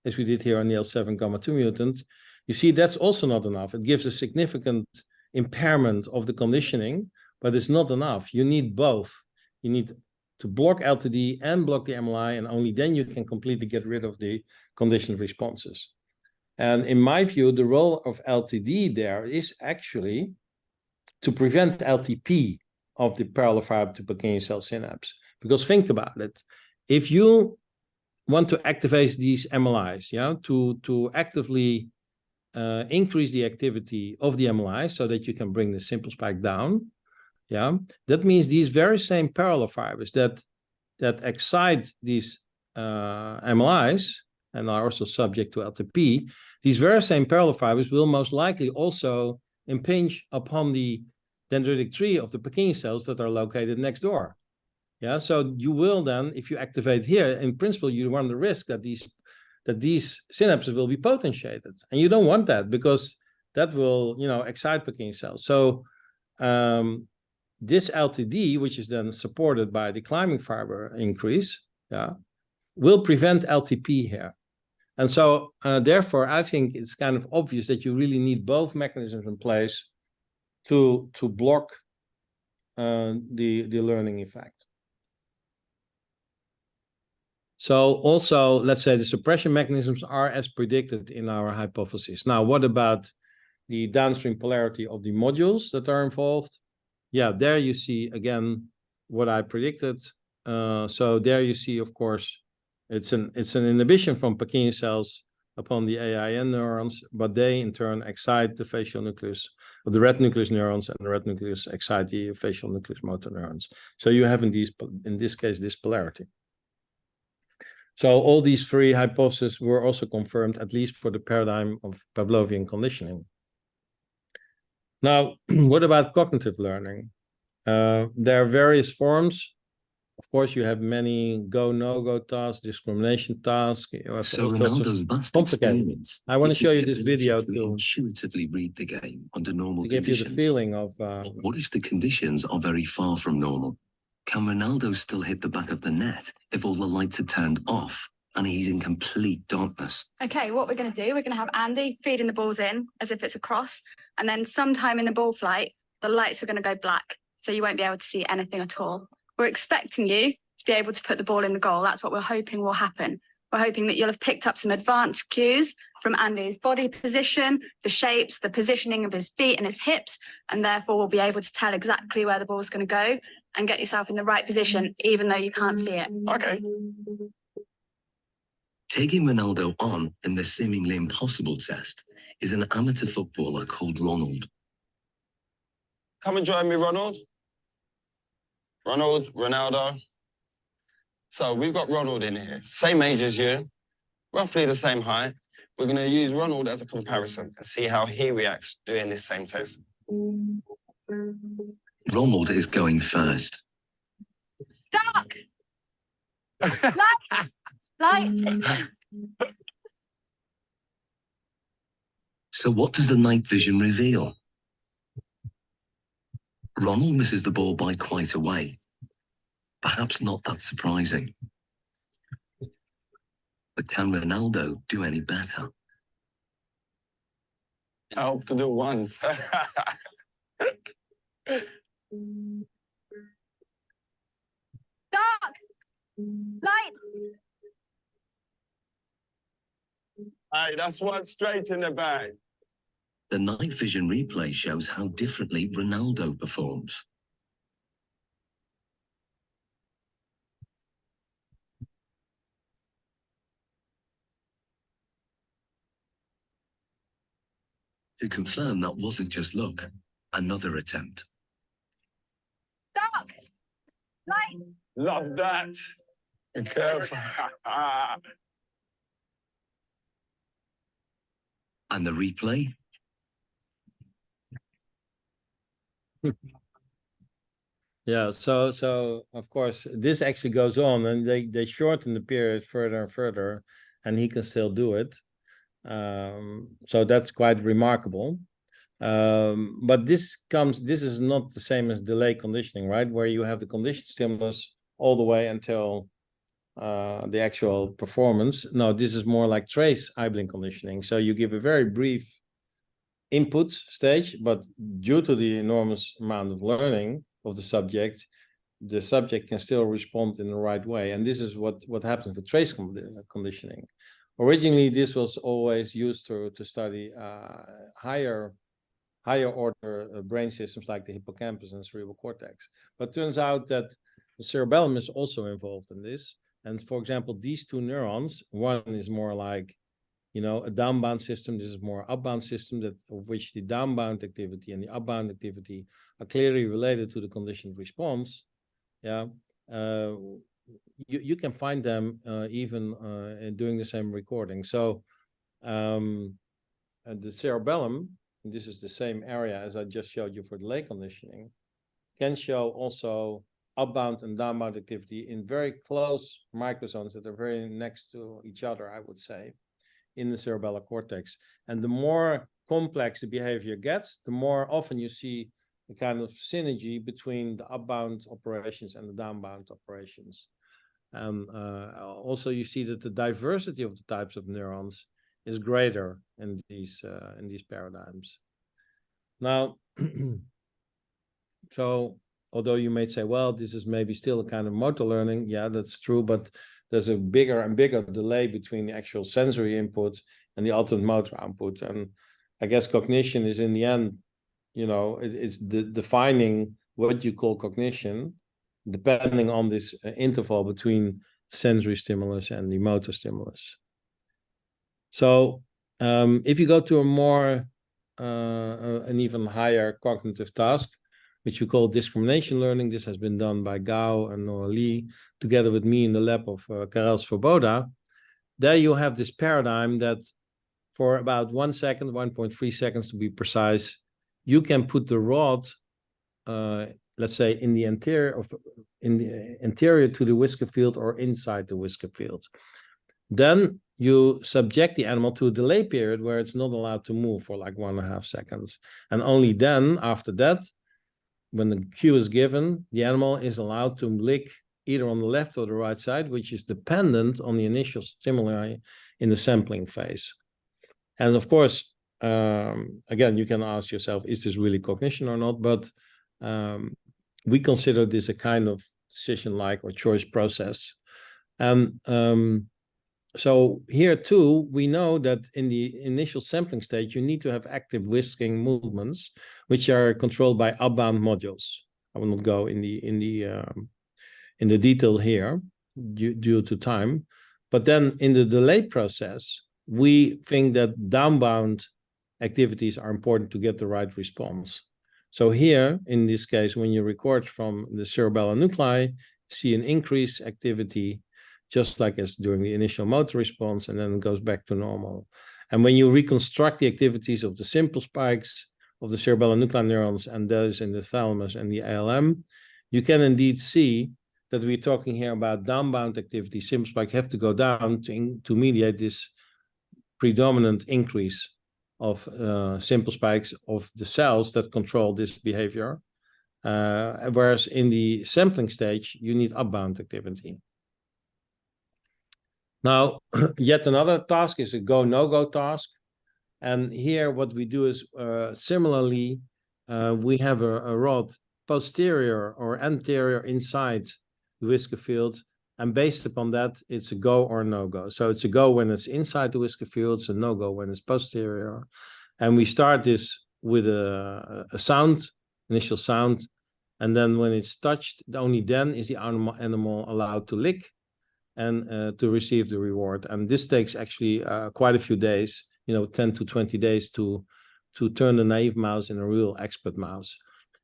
as we did here on the L7 gamma 2 mutant, you see that's also not enough. It gives a significant impairment of the conditioning, but it's not enough. You need both. You need to block LTD and block the MLI, and only then you can completely get rid of the conditioned responses. And in my view, the role of LTD there is actually to prevent LTP of the parallel fiber to Purkinje cell synapse. Because think about it. If you want to activate these MLIs, to actively increase the activity of the MLI so that you can bring the simple spike down, that means these very same parallel fibers that excite these MLIs and are also subject to LTP, these very same parallel fibers will most likely also impinge upon the dendritic tree of the Purkinje cells that are located next door. So you will then, if you activate here, in principle, you run the risk that these synapses will be potentiated, and you don't want that because that will, excite Purkinje cells. So this LTD, which is then supported by the climbing fiber increase, will prevent LTP here. And so, therefore, I think it's kind of obvious that you really need both mechanisms in place to block the learning effect. So also, let's say the suppression mechanisms are as predicted in our hypothesis. Now, what about the downstream polarity of the modules that are involved? There you see, again, what I predicted. So there you see, of course, it's an inhibition from Purkinje cells upon the AIN neurons, but they in turn excite the facial nucleus, of the red nucleus neurons, and the red nucleus excite the facial nucleus motor neurons. So you have in this case this polarity. So all these three hypotheses were also confirmed, at least for the paradigm of Pavlovian conditioning. Now, what about cognitive learning? There are various forms. Of course, you have many go, no-go tasks, discrimination tasks. So Ronaldo's vast experience. I want to show you this video to intuitively read the game under normal to give conditions. you the feeling of. What if the conditions are very far from normal? Can Ronaldo still hit the back of the net if all the lights are turned off and he's in complete darkness? Okay, what we're going to do, we're going to have Andy feeding the balls in as if it's a cross, and then sometime in the ball flight, the lights are going to go black, so you won't be able to see anything at all. We're expecting you to be able to put the ball in the goal. That's what we're hoping will happen. We're hoping that you'll have picked up some advanced cues from Andy's body position, the shapes, the positioning of his feet and his hips, and therefore we'll be able to tell exactly where the ball's going to go and get yourself in the right position, even though you can't see it. Okay. Taking Ronaldo on in the seemingly impossible test is an amateur footballer called Ronald. Come and join me, Ronald. Ronald, Ronaldo. So we've got Ronald in here, same age as you, roughly the same height. We're going to use Ronald as a comparison and see how he reacts doing this same test. Ronald is going first. Dark! Light! So what does the night vision reveal? Ronald misses the ball by quite a way. Perhaps not that surprising. But can Ronaldo do any better? I hope to do once. Dark! Light! Hey, that's one straight in the bag. The night vision replay shows how differently Ronaldo performs. To confirm that wasn't just luck, another attempt. Dark! Light! Love that. Be careful. And the replay? Yeah, so of course this actually goes on, and they shorten the period further and further, and he can still do it. So that's quite remarkable. But this is not the same as delay conditioning, right? Where you have the conditioned stimulus all the way until the actual performance. No, this is more like trace idling conditioning. So you give a very brief input stage, but due to the enormous amount of learning of the subject can still respond in the right way. And this is what happens with trace conditioning. Originally, this was always used to study higher order brain systems like the hippocampus and cerebral cortex. But turns out that the cerebellum is also involved in this. And for example, these two neurons, one is more like, a downbound system. This is more upbound system, of which the downbound activity and the upbound activity are clearly related to the conditioned response. Yeah, you can find them even in doing the same recording. So the cerebellum, and this is the same area as I just showed you for delay conditioning, can show also upbound and downbound activity in very close microzones that are very next to each other, I would say, in the cerebellar cortex. And the more complex the behavior gets, the more often you see a kind of synergy between the upbound operations and the downbound operations. Also, you see that the diversity of the types of neurons is greater in these paradigms. Now, so although you may say, well, this is maybe still a kind of motor learning, yeah, that's true, but there's a bigger and bigger delay between the actual sensory input and the ultimate motor output. And I guess cognition is in the end, it's defining what you call cognition, depending on this interval between sensory stimulus and the motor stimulus. So if you go to a more, an even higher cognitive task, which we call discrimination learning, this has been done by Gao and Noah Lee, together with me in the lab of Karel Svoboda. There you have this paradigm that for about 1 second, 1.3 seconds to be precise, you can put the rod, let's say, in the anterior to the whisker field or inside the whisker field. Then you subject the animal to a delay period where it's not allowed to move for like 1.5 seconds. And only then, after that, when the cue is given, the animal is allowed to lick either on the left or the right side, which is dependent on the initial stimuli in the sampling phase. And of course, again, you can ask yourself, is this really cognition or not? But we consider this a kind of decision-like or choice process. And so here too, we know that in the initial sampling stage, you need to have active whisking movements, which are controlled by upbound modules. I will not go in the detail here due to time. But then in the delay process, we think that downbound activities are important to get the right response. So here, in this case, when you record from the cerebellar nuclei, see an increased activity, just like as during the initial motor response, and then it goes back to normal. And when you reconstruct the activities of the simple spikes of the cerebellar nuclear neurons and those in the thalamus and the ALM, you can indeed see that we're talking here about downbound activity. Simple spikes have to go down to mediate this predominant increase of simple spikes of the cells that control this behavior. Whereas in the sampling stage, you need upbound activity. Now, yet another task is a go, no-go task. And here what we do is similarly, we have a rod posterior or anterior inside the whisker field. And based upon that, it's a go or no-go. So it's a go when it's inside the whisker field, it's a no-go when it's posterior. And we start this with a sound, initial sound. And then when it's touched, only then is the animal allowed to lick and to receive the reward. And this takes actually quite a few days, 10 to 20 days to turn the naive mouse in a real expert mouse.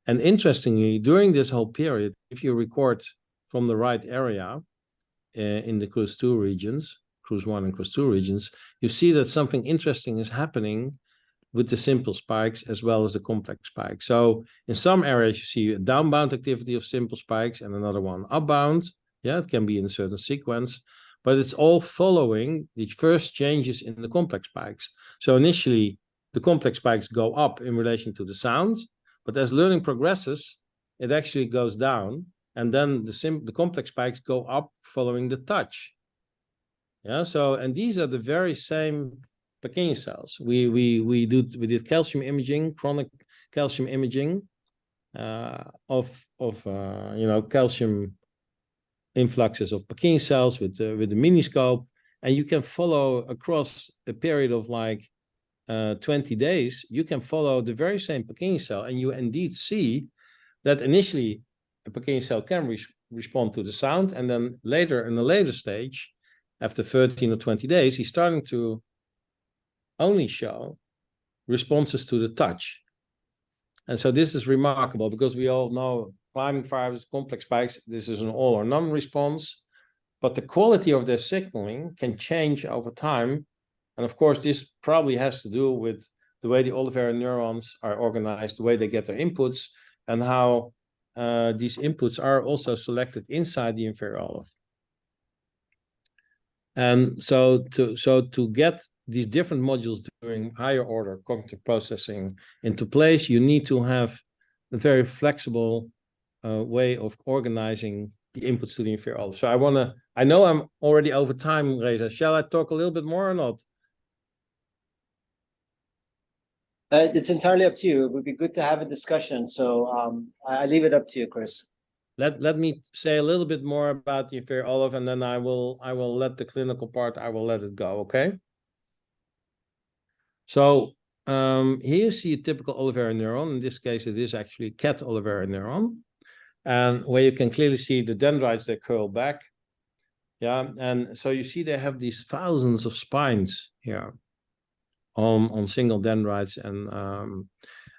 And interestingly, during this whole period, if you record from the right area in the cruise 2 regions, cruise 1 and cruise 2 regions, you see that something interesting is happening with the simple spikes as well as the complex spikes. So in some areas, you see a downbound activity of simple spikes and another one upbound. Yeah, it can be in a certain sequence, but it's all following the first changes in the complex spikes. So initially, the complex spikes go up in relation to the sound, but as learning progresses, it actually goes down, and then the complex spikes go up following the touch. Yeah, so, and these are the very same Purkinje cells. We did calcium imaging, chronic calcium imaging of calcium influxes of Purkinje cells with the miniscope, and you can follow across a period of like 20 days. You can follow the very same Purkinje cell, and you indeed see that initially a Purkinje cell can respond to the sound, and then later in a later stage, after 13 or 20 days, he's starting to only show responses to the touch. And so this is remarkable because we all know climbing fibers, complex spikes, this is an all or none response, but the quality of their signaling can change over time. And of course, this probably has to do with the way the olivary neurons are organized, the way they get their inputs, and how these inputs are also selected inside the inferior olive. And so to get these different modules doing higher order cognitive processing into place, you need to have a very flexible way of organizing the inputs to the inferior olive. So I know I'm already over time, Reza. Shall I talk a little bit more or not? It's entirely up to you. It would be good to have a discussion. So I leave it up to you, Chris. Let me say a little bit more about the inferior olive, and then I will let the clinical part, I will let it go, okay? So here you see a typical olivary neuron. In this case, it is actually a cat olivary neuron. And where you can clearly see the dendrites, they curl back. Yeah, and so you see they have these thousands of spines here on single dendrites.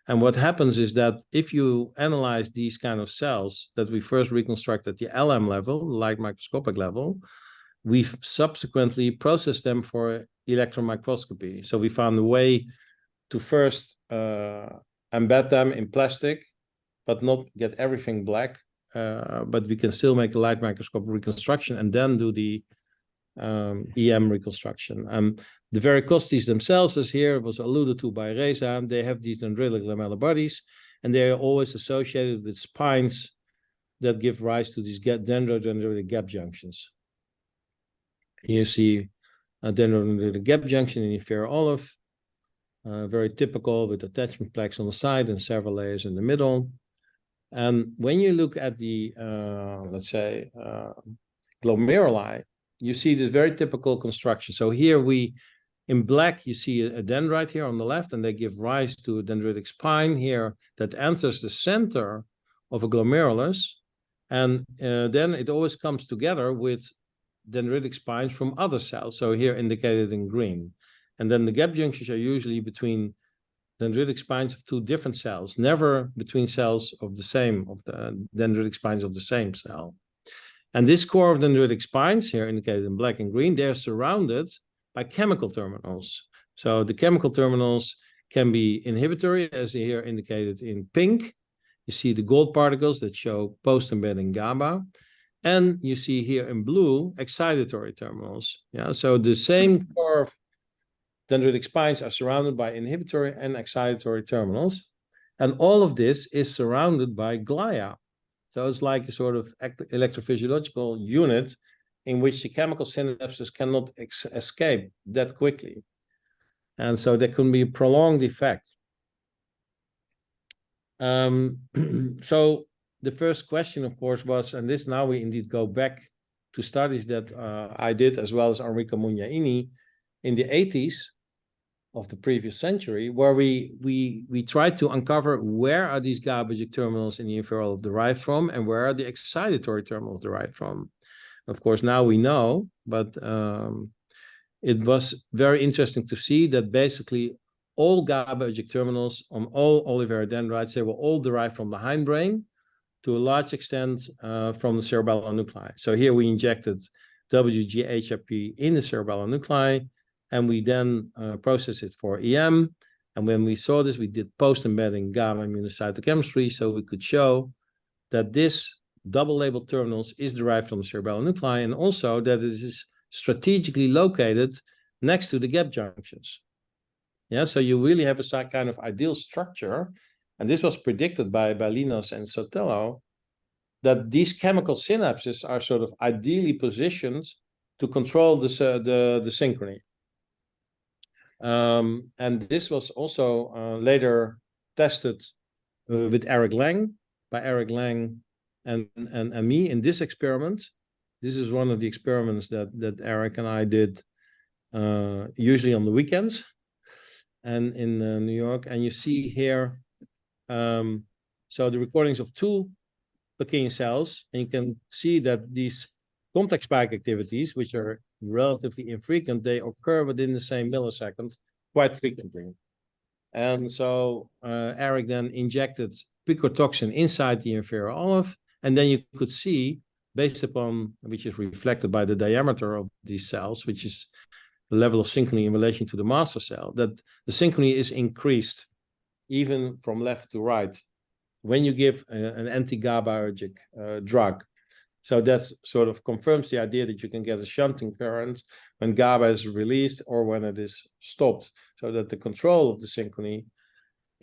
And what happens is that if you analyze these kind of cells that we first reconstruct at the LM level, light microscopic level, we've subsequently processed them for electron microscopy. So we found a way to first embed them in plastic, but not get everything black. But we can still make a light microscope reconstruction and then do the EM reconstruction. The varicosities themselves, as here was alluded to by Reza, they have these dendritic lamellar bodies, and they are always associated with spines that give rise to these dendrodendritic gap junctions. Here you see a dendrodendritic gap junction in the inferior olive, very typical with attachment plaques on the side and several layers in the middle. And when you look at the, let's say, glomeruli, you see this very typical construction. So here in black, you see a dendrite here on the left, and they give rise to a dendritic spine here that enters the center of a glomerulus. And then it always comes together with dendritic spines from other cells. So here indicated in green. And then the gap junctions are usually between dendritic spines of two different cells, never between cells of the dendritic spines of the same cell. And this core of dendritic spines here indicated in black and green, they're surrounded by chemical terminals. So the chemical terminals can be inhibitory, as here indicated in pink. You see the gold particles that show post-embedding GABA. And you see here in blue, excitatory terminals. Yeah, so the same core of dendritic spines are surrounded by inhibitory and excitatory terminals. And all of this is surrounded by glia. So it's like a sort of electrophysiological unit in which the chemical synapses cannot escape that quickly. And so there can be a prolonged effect. So the first question, of course, was, and this now we indeed go back to studies that I did, as well as Enrico Mugnaini in the 80s of the previous century, where we tried to uncover where are these GABAergic terminals in the inferior olive derived from, and where are the excitatory terminals derived from. Of course, now we know, but it was very interesting to see that basically all GABAergic terminals on all olivary dendrites, they were all derived from the hindbrain, to a large extent from the cerebellar nuclei. So here we injected WGHRP in the cerebellar nuclei, and we then processed it for EM. And when we saw this, we did post-embedding gamma immunocytochemistry, so we could show that this double-labeled terminals is derived from the cerebellar nuclei, and also that it is strategically located next to the gap junctions. Yeah, so you really have a kind of ideal structure, and this was predicted by Linos and Sotelo, that these chemical synapses are sort of ideally positioned to control the synchrony. And this was also later tested with Eric Lang, by Eric Lang and me in this experiment. This is one of the experiments that Eric and I did usually on the weekends and in New York. And you see here, so the recordings of two Purkinje cells, and you can see that these contact spike activities, which are relatively infrequent, they occur within the same millisecond quite frequently. And so Eric then injected picotoxin inside the inferior olive, and then you could see, based upon, which is reflected by the diameter of these cells, which is the level of synchrony in relation to the master cell, that the synchrony is increased even from left to right when you give an anti-GABAergic drug. So that's sort of confirms the idea that you can get a shunting current when GABA is released or when it is stopped, so that the control of the synchrony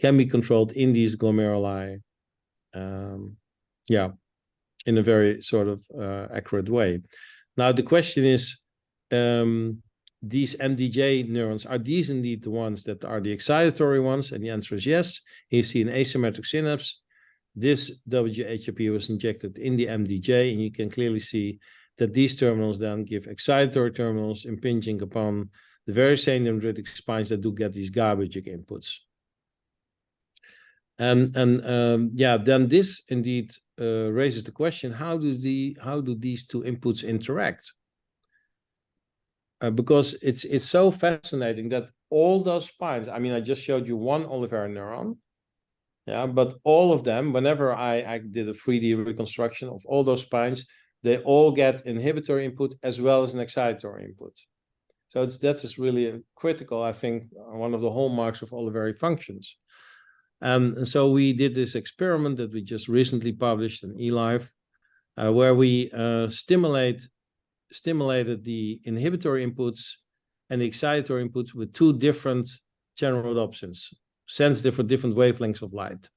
can be controlled in these glomeruli, yeah, in a very sort of accurate way. Now the question is, these MDJ neurons, are these indeed the ones that are the excitatory ones? And the answer is yes. You see an asymmetric synapse. This WHAP was injected in the MDJ, and you can clearly see that these terminals then give excitatory terminals impinging upon the very same dendritic spines that do get these GABAergic inputs. And yeah, then this indeed raises the question: how do these two inputs interact? Because it's so fascinating that all those spines. I mean, I just showed you one Oliveira neuron. Yeah, but all of them, whenever I did a 3D reconstruction of all those spines, they all get inhibitory input as well as an excitatory input. So that's really critical, I think, one of the hallmarks of Oliveira functions. And so we did this experiment that we just recently published in eLife, where we stimulated the inhibitory inputs and the excitatory inputs with two different channel rhodopsins, sensitive for different wavelengths of light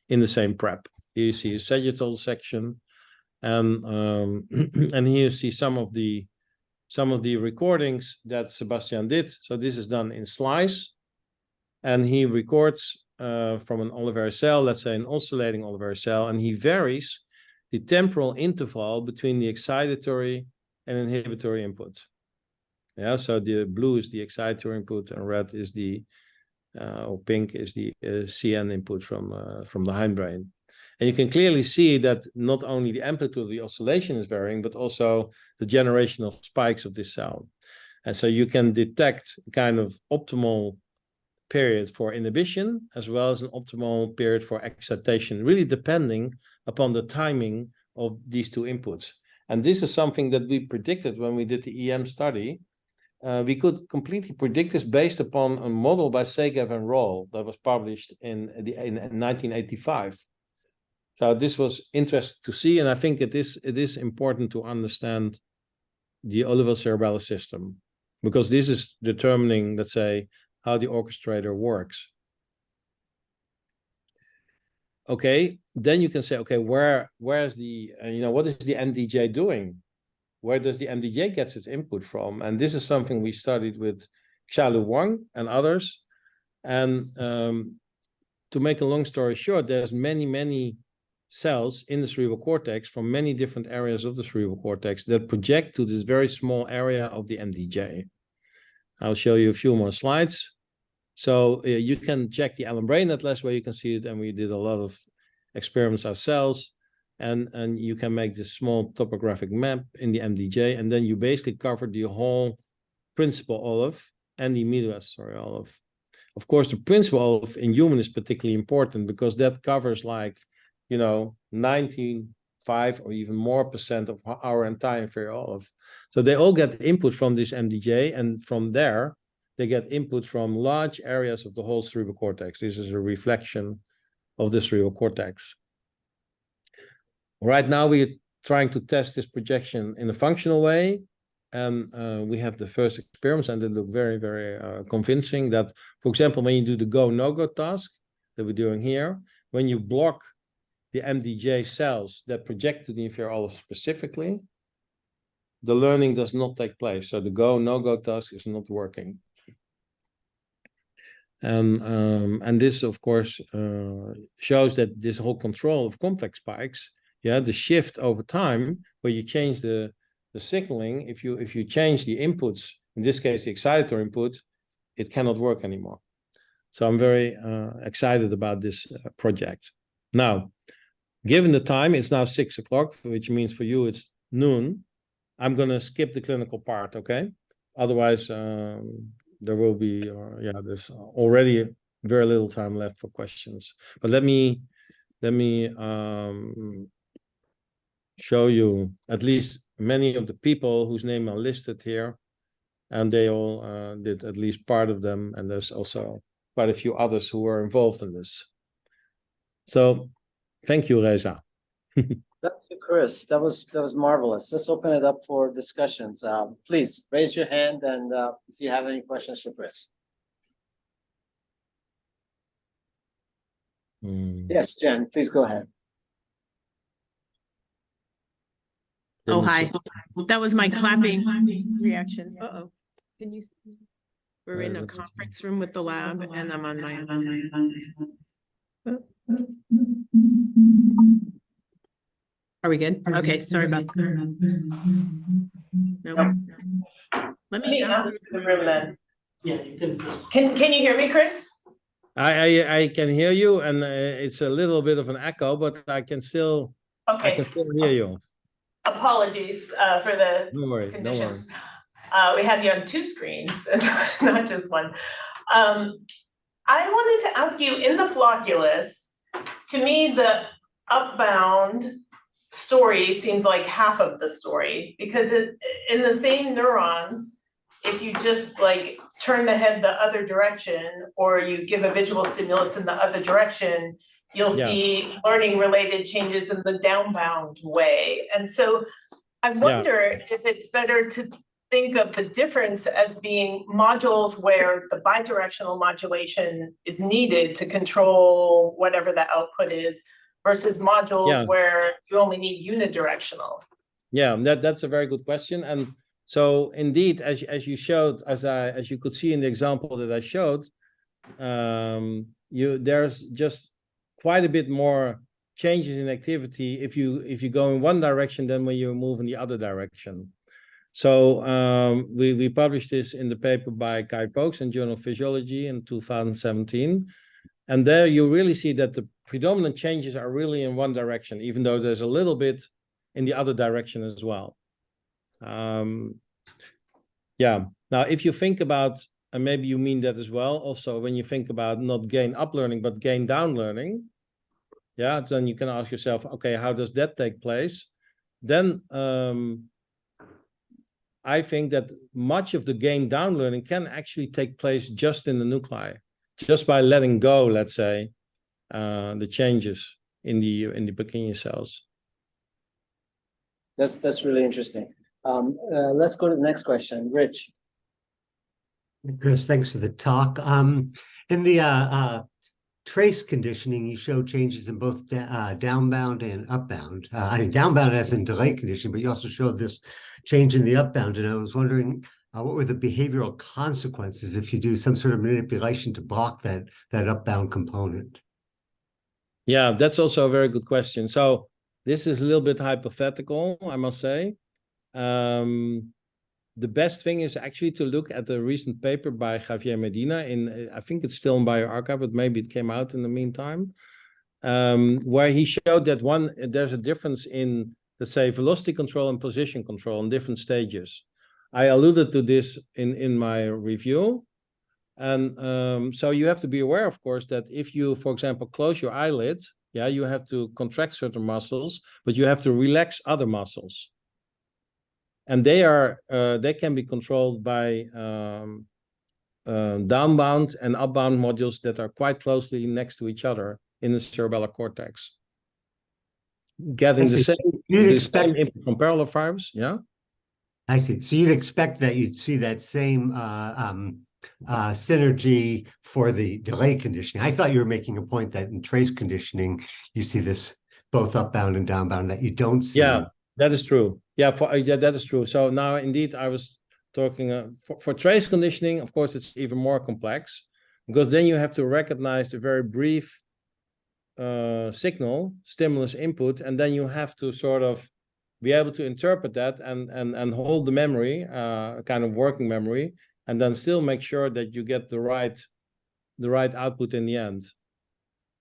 in the same prep. Here you see a sagittal section, and and here you see some of the recordings that Sebastian did. So this is done in slice, and he records from an Oliveira cell, let's say an oscillating Oliveira cell, and he varies the temporal interval between the excitatory and inhibitory input. Yeah, so the blue is the excitatory input, and red is the or pink is the CN input from the hindbrain. And you can clearly see that not only the amplitude of the oscillation is varying, but also the generation of spikes of this cell. And so you can detect kind of optimal period for inhibition as well as an optimal period for excitation, really depending upon the timing of these two inputs. And this is something that we predicted when we did the EM study. We could completely predict this based upon a model by Segev and Roll that was published in 1985. So this was interesting to see, and I think it is important to understand the olivocerebellar system, because this is determining, let's say, how the orchestrator works. Okay, then you can say, okay, where's the, what is the MDJ doing? Where does the MDJ get its input from? And this is something we studied with Xiaolu Wang and others. And to make a long story short, there's many cells in the cerebral cortex from many different areas of the cerebral cortex that project to this very small area of the MDJ. I'll show you a few more slides. So you can check the Allen Brain Atlas where you can see it, and we did a lot of experiments ourselves. And you can make this small topographic map in the MDJ, and then you basically cover the whole principal olive and the medullary olive. Of course, the principal olive in human is particularly important because that covers 95 or even more % of our entire inferior olive. So they all get input from this MDJ, and from there, they get input from large areas of the whole cerebral cortex. This is a reflection of the cerebral cortex. Right now, we're trying to test this projection in a functional way, and we have the first experiments, and they look very, very convincing that, for example, when you do the go, no-go task that we're doing here, when you block the MDJ cells that project to the inferior olus specifically, the learning does not take place. So the go, no-go task is not working. And this, of course, shows that this whole control of complex spikes, yeah, the shift over time, where you change the signaling, if you change the inputs, in this case, the excitator input, it cannot work anymore. So I'm very excited about this project. Now, given the time, it's now 6 o'clock, which means for you it's noon. I'm going to skip the clinical part, okay? Otherwise, there will be, there's already very little time left for questions. But let me show you at least many of the people whose name are listed here, and they all did at least part of them, and there's also quite a few others who were involved in this. So thank you, Reza. Thank you, Chris. That was marvelous. Let's open it up for discussions. Please raise your hand, and if you have any questions for Chris. Yes, Jen, please go ahead. Oh, hi. That was my clapping reaction. Uh-oh. Can you? We're in a conference room with the lab, and I'm on my own. Are we good? Okay, sorry about that. No. Let me ask the room then. Yeah, you can. Can you hear me, Chris? I can hear you, and it's a little bit of an echo, but I can still hear you. Apologies for the conditions. We had you on 2 screens, not just one. I wanted to ask you, in the flocculus, to me, the upbound story seems like half of the story, because in the same neurons, if you just like turn the head the other direction, or you give a visual stimulus in the other direction, you'll see learning related changes in the downbound way. And so I wonder if it's better to think of the difference as being modules where the bidirectional modulation is needed to control whatever the output is, versus modules where you only need unidirectional. Yeah, that's a very good question. And so indeed, as you showed, as you could see in the example that I showed, there's just quite a bit more changes in activity if you go in one direction than when you move in the other direction. So we published this in the paper by Kai Pokes in Journal of Physiology in 2017. And there you really see that the predominant changes are really in one direction, even though there's a little bit in the other direction as well. Now, if you think about, and maybe you mean that as well, also when you think about not gain up learning, but gain down learning, then you can ask yourself, okay, how does that take place? Then I think that much of the gain down learning can actually take place just in the nuclei, just by letting go, let's say, the changes in the Purkinje cells. That's really interesting. Let's go to the next question. Rich. Chris, thanks for the talk. In the trace conditioning, you show changes in both downbound and upbound. Downbound as in delay conditioning, but you also showed this change in the upbound. And I was wondering, what were the behavioral consequences if you do some sort of manipulation to block that upbound component? Yeah, that's also a very good question. So this is a little bit hypothetical, I must say. The best thing is actually to look at the recent paper by Javier Medina I think it's still in bioRxiv, but maybe it came out in the meantime, where he showed that there's a difference in, let's say, velocity control and position control in different stages. I alluded to this in my review. And so you have to be aware, of course, that if you, for example, close your eyelid, you have to contract certain muscles, but you have to relax other muscles. And they can be controlled by downbound and upbound modules that are quite closely next to each other in the cerebellar cortex. Getting the same intertemporal fibers, I see. So you'd expect that you'd see that same synergy for the delay conditioning. I thought you were making a point that in trace conditioning, you see this both upbound and downbound that you don't see. Yeah, that is true. Yeah, that is true. So now indeed I was talking for trace conditioning, of course, it's even more complex because then you have to recognize a very brief signal, stimulus input, and then you have to sort of be able to interpret that and hold the memory, kind of working memory, and then still make sure that you get the right output in the end.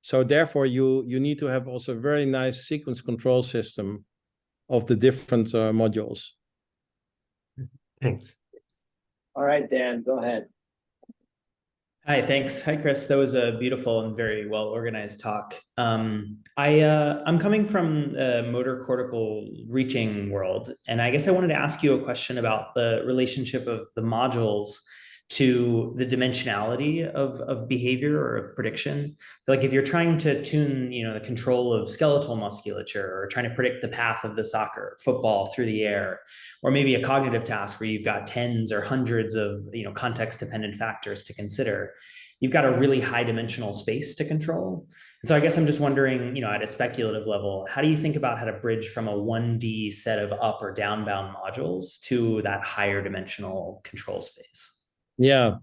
So therefore, you need to have also a very nice sequence control system of the different modules. Thanks. All right, Dan, go ahead. Hi, thanks. Hi, Chris. That was a beautiful and very well organized talk. I'm coming from the motor cortical reaching world, and I guess I wanted to ask you a question about the relationship of the modules to the dimensionality of behavior or of prediction. So like if you're trying to tune, the control of skeletal musculature or trying to predict the path of the soccer football through the air, or maybe a cognitive task where you've got tens or hundreds of, context dependent factors to consider, you've got a really high dimensional space to control. And so I guess I'm just wondering, at a speculative level, how do you think about how to bridge from a 1D set of up or downbound modules to that higher dimensional control space? Yeah,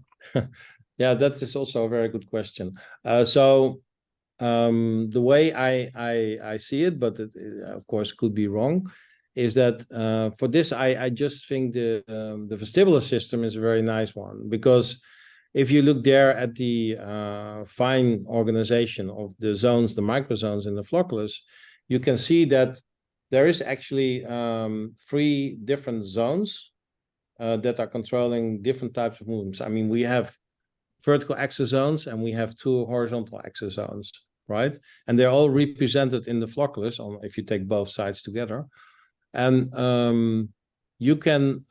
yeah, that is also a very good question. So the way I see it, but it of course could be wrong, is that for this I just think the vestibular system is a very nice one, because if you look there at the fine organization of the zones, the microzones in the flocculus, you can see that there is actually 3 different zones that are controlling different types of movements. I mean, we have vertical axis zones and we have 2 horizontal axis zones, right? And they're all represented in the flocculus if you take both sides together. And you can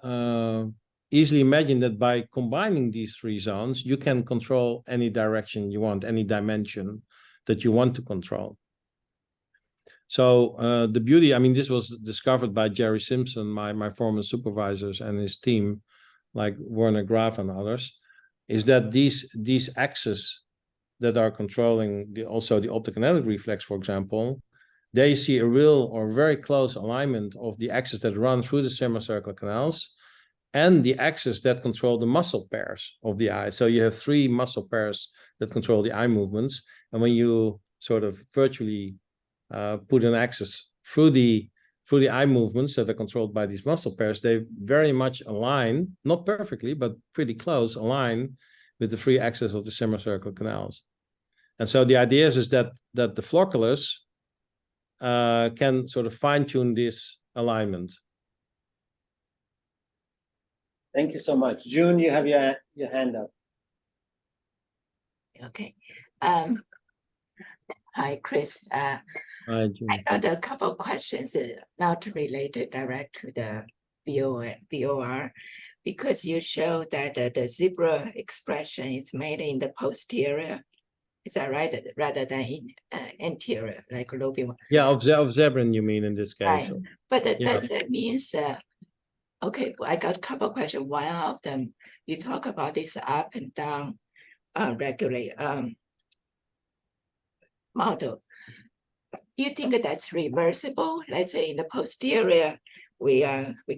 easily imagine that by combining these 3 zones, you can control any direction you want, any dimension that you want to control. So the beauty, I mean, this was discovered by Jerry Simpson, my former supervisors, and his team, like Werner Graaf and others, is that these axes that are controlling also the optic kinetic reflex, for example, there you see a real or very close alignment of the axes that run through the semicircular canals and the axes that control the muscle pairs of the eye. So you have 3 muscle pairs that control the eye movements, and when you sort of virtually put an axis through the eye movements that are controlled by these muscle pairs, they very much align, not perfectly, but pretty close, align with the 3 axes of the semicircular canals. And so the idea is that the flocculus can sort of fine-tune this alignment. Thank you so much. June, you have your hand up. Okay. Hi, Chris. Hi, June. I got a couple of questions not related direct to the BOR, because you show that the zebra expression is made in the posterior. Is that right? Rather than in anterior, like lobe. Yeah, of zebrin, you mean in this case? Right. But Yeah. does that means okay, well, I got a couple of questions. One of them, you talk about this up and down regulate model. You think that's reversible? Let's say in the posterior, we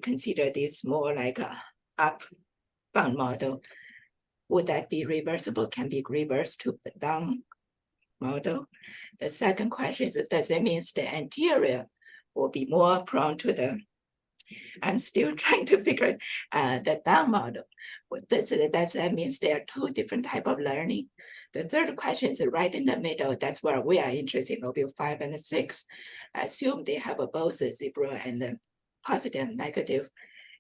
consider this more like a upbound model. Would that be reversible? Can be reversed to the down model? The second question is, does it mean the anterior will be more prone to the, I'm still trying to figure the down model. Does that means there are 2 different types of learning? The third question is right in the middle. That's where we are interested in lobule 5 and 6. I assume they have both a zebra and the positive and negative.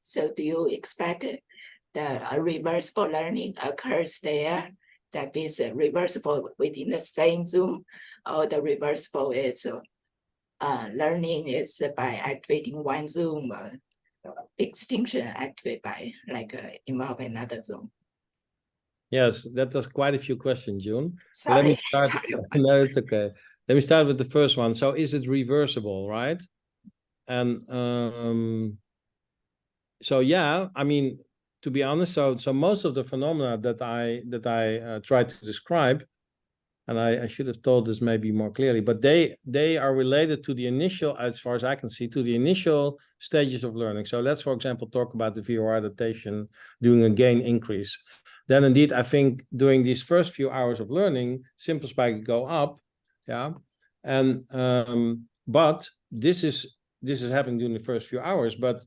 So do you expect the reversible learning occurs there? That means reversible within the same zone, or the reversible is learning is by activating one zone, extinction activated by involve another zone. Yes, that was quite a few questions, June. So Sorry, let me start. sorry. No, it's okay. Let me start with the first one. So is it reversible, right? And yeah, I mean, to be honest, so most of the phenomena that I tried to describe, and I should have told this maybe more clearly, but they are related to the initial, as far as I can see, to the initial stages of learning. So let's, for example, talk about the VOR adaptation, doing a gain increase. Then indeed, I think during these first few hours of learning, simple spike go up, yeah, and but this is happening during the first few hours, but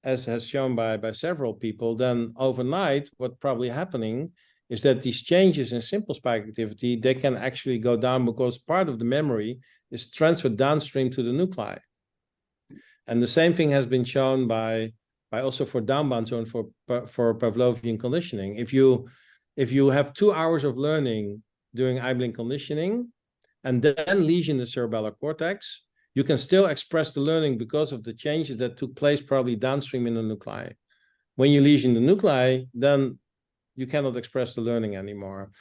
as has shown by several people, then overnight, what probably happening is that these changes in simple spike activity, they can actually go down because part of the memory is transferred downstream to the nuclei. And the same thing has been shown by also for downbound zone for Pavlovian conditioning. If you have 2 hours of learning during eye blink conditioning and then lesion the cerebellar cortex, you can still express the learning because of the changes that took place probably downstream in the nuclei. When you lesion the nuclei, then you cannot express the learning anymore.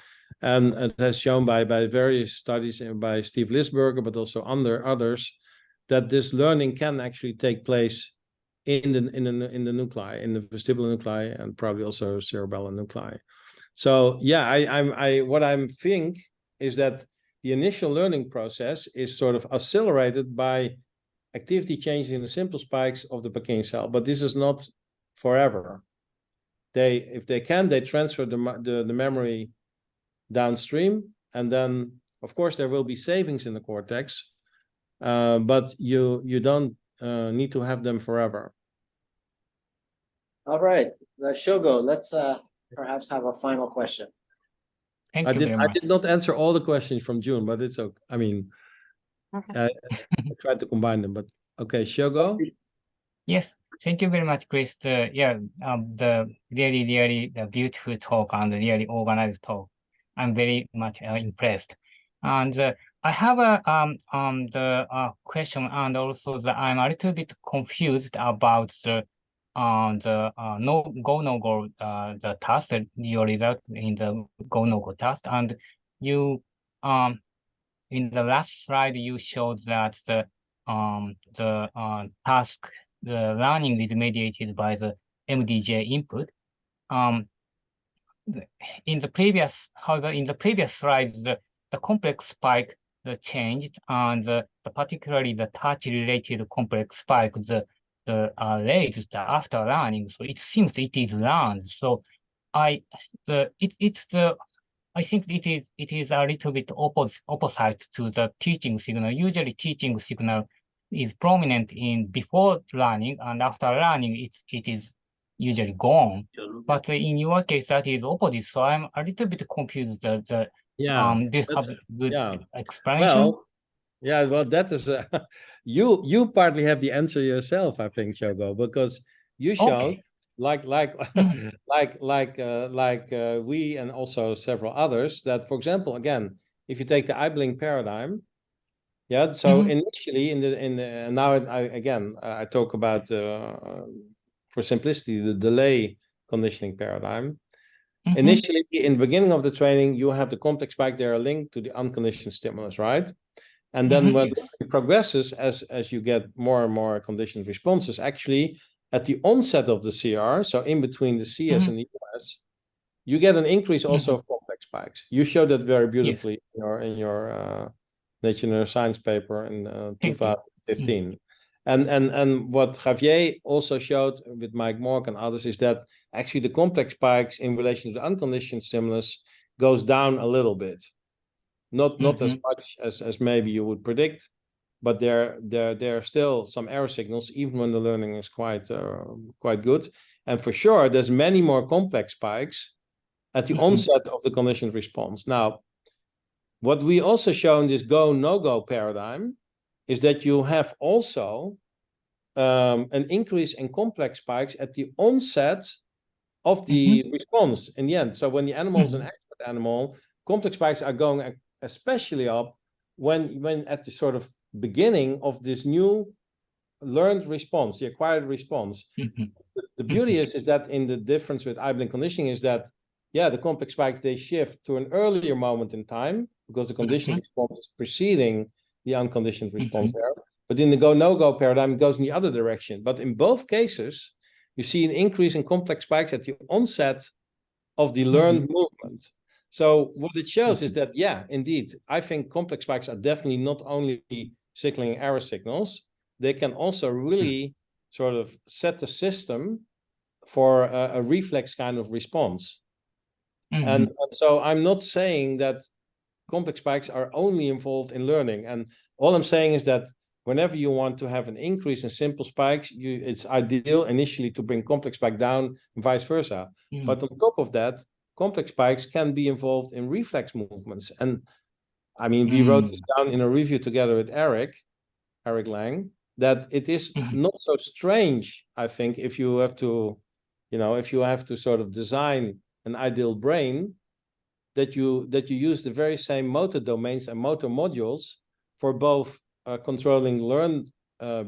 And it has shown by various studies by Steve Lisberger, but also others, that this learning can actually take place in the nuclei, in the vestibular nuclei, and probably also cerebellar nuclei. So yeah, what I think is that the initial learning process is sort of accelerated by activity changes in the simple spikes of the Purkinje cell, but this is not forever. If they can, they transfer the memory downstream, and then of course there will be savings in the cortex, but you don't need to have them forever. All right, Shogo, let's perhaps have a final question. Thank you very much. I did not answer all the questions from June, but it's okay. I mean, I tried to combine them, but okay, Shogo. Yes, thank you very much, Chris. The really the beautiful talk and really organized talk. I'm very much impressed. And I have a question, and also I'm a little bit confused about the no-go the task, your result in the go-no-go task. And you in the last slide you showed that the task, the learning is mediated by the MDJ input. However, in the previous slides, the complex spike changed, and particularly the touch-related complex spike raised after learning. So it seems it is learned. So I think it is a little bit opposite to the teaching signal. Usually teaching signal is prominent in before learning, and after learning it is usually gone. But in your case that is opposite. So I'm a little bit confused. Do you have good explanation? Well, that is you partly have the answer yourself, I think, Shogo, because you showed like we and also several others that, for example, again, if you take the eye blink paradigm, so initially in the now I talk about for simplicity the delay conditioning paradigm. Initially, in the beginning of the training, you have the complex spike. They are linked to the unconditioned stimulus, right? And then when it progresses, as you get more and more conditioned responses, actually at the onset of the CR, so in between the CS and the US, you get an increase also of complex spikes. You showed that very beautifully in your Nature Neuroscience paper in 2015. And what Javier also showed with Mike Mork and others is that actually the complex spikes in relation to the unconditioned stimulus goes down a little bit. Not as much as maybe you would predict, but there are still some error signals even when the learning is quite good. And for sure, there's many more complex spikes at the onset of the conditioned response. Now, what we also show in this go-no-go paradigm is that you have also an increase in complex spikes at the onset of the response in the end. So when the animal is an expert animal, complex spikes are going especially up when at the sort of beginning of this new learned response, the acquired response. The beauty is that in the difference with eye blink conditioning is that, the complex spikes, they shift to an earlier moment in time because the conditioned response is preceding the unconditioned response there. But in the go-no-go paradigm, it goes in the other direction. But in both cases, you see an increase in complex spikes at the onset of the learned movement. So what it shows is that, yeah, indeed, I think complex spikes are definitely not only signaling error signals, they can also really sort of set the system for a reflex kind of response. And so I'm not saying that complex spikes are only involved in learning. And all I'm saying is that whenever you want to have an increase in simple spikes, it's ideal initially to bring complex spike down and vice versa. But on top of that, complex spikes can be involved in reflex movements. And I mean, we wrote this down in a review together with Eric Lang, that it is not so strange, I think, if you have to, if you have to sort of design an ideal brain, that you use the very same motor domains and motor modules for both controlling learned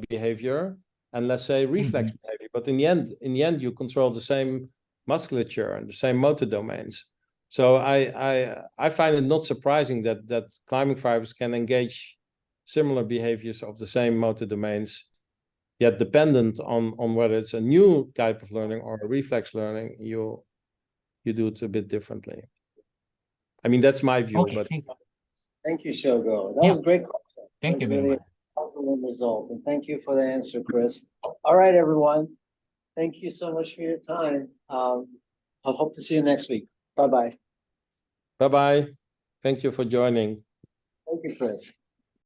behavior and, let's say, reflex behavior. But in the end, you control the same musculature and the same motor domains. So I find it not surprising that climbing fibers can engage similar behaviors of the same motor domains, yet dependent on whether it's a new type of learning or a reflex learning, you do it a bit differently. I mean, that's my view. Okay, but thank you, Shogo. That was a great question. Thank you very really much. Excellent result. And thank you for the answer, Chris. All right, everyone. Thank you so much for your time. I hope to see you next week. Bye-bye. Bye-bye. Thank you for joining. Thank you, Chris.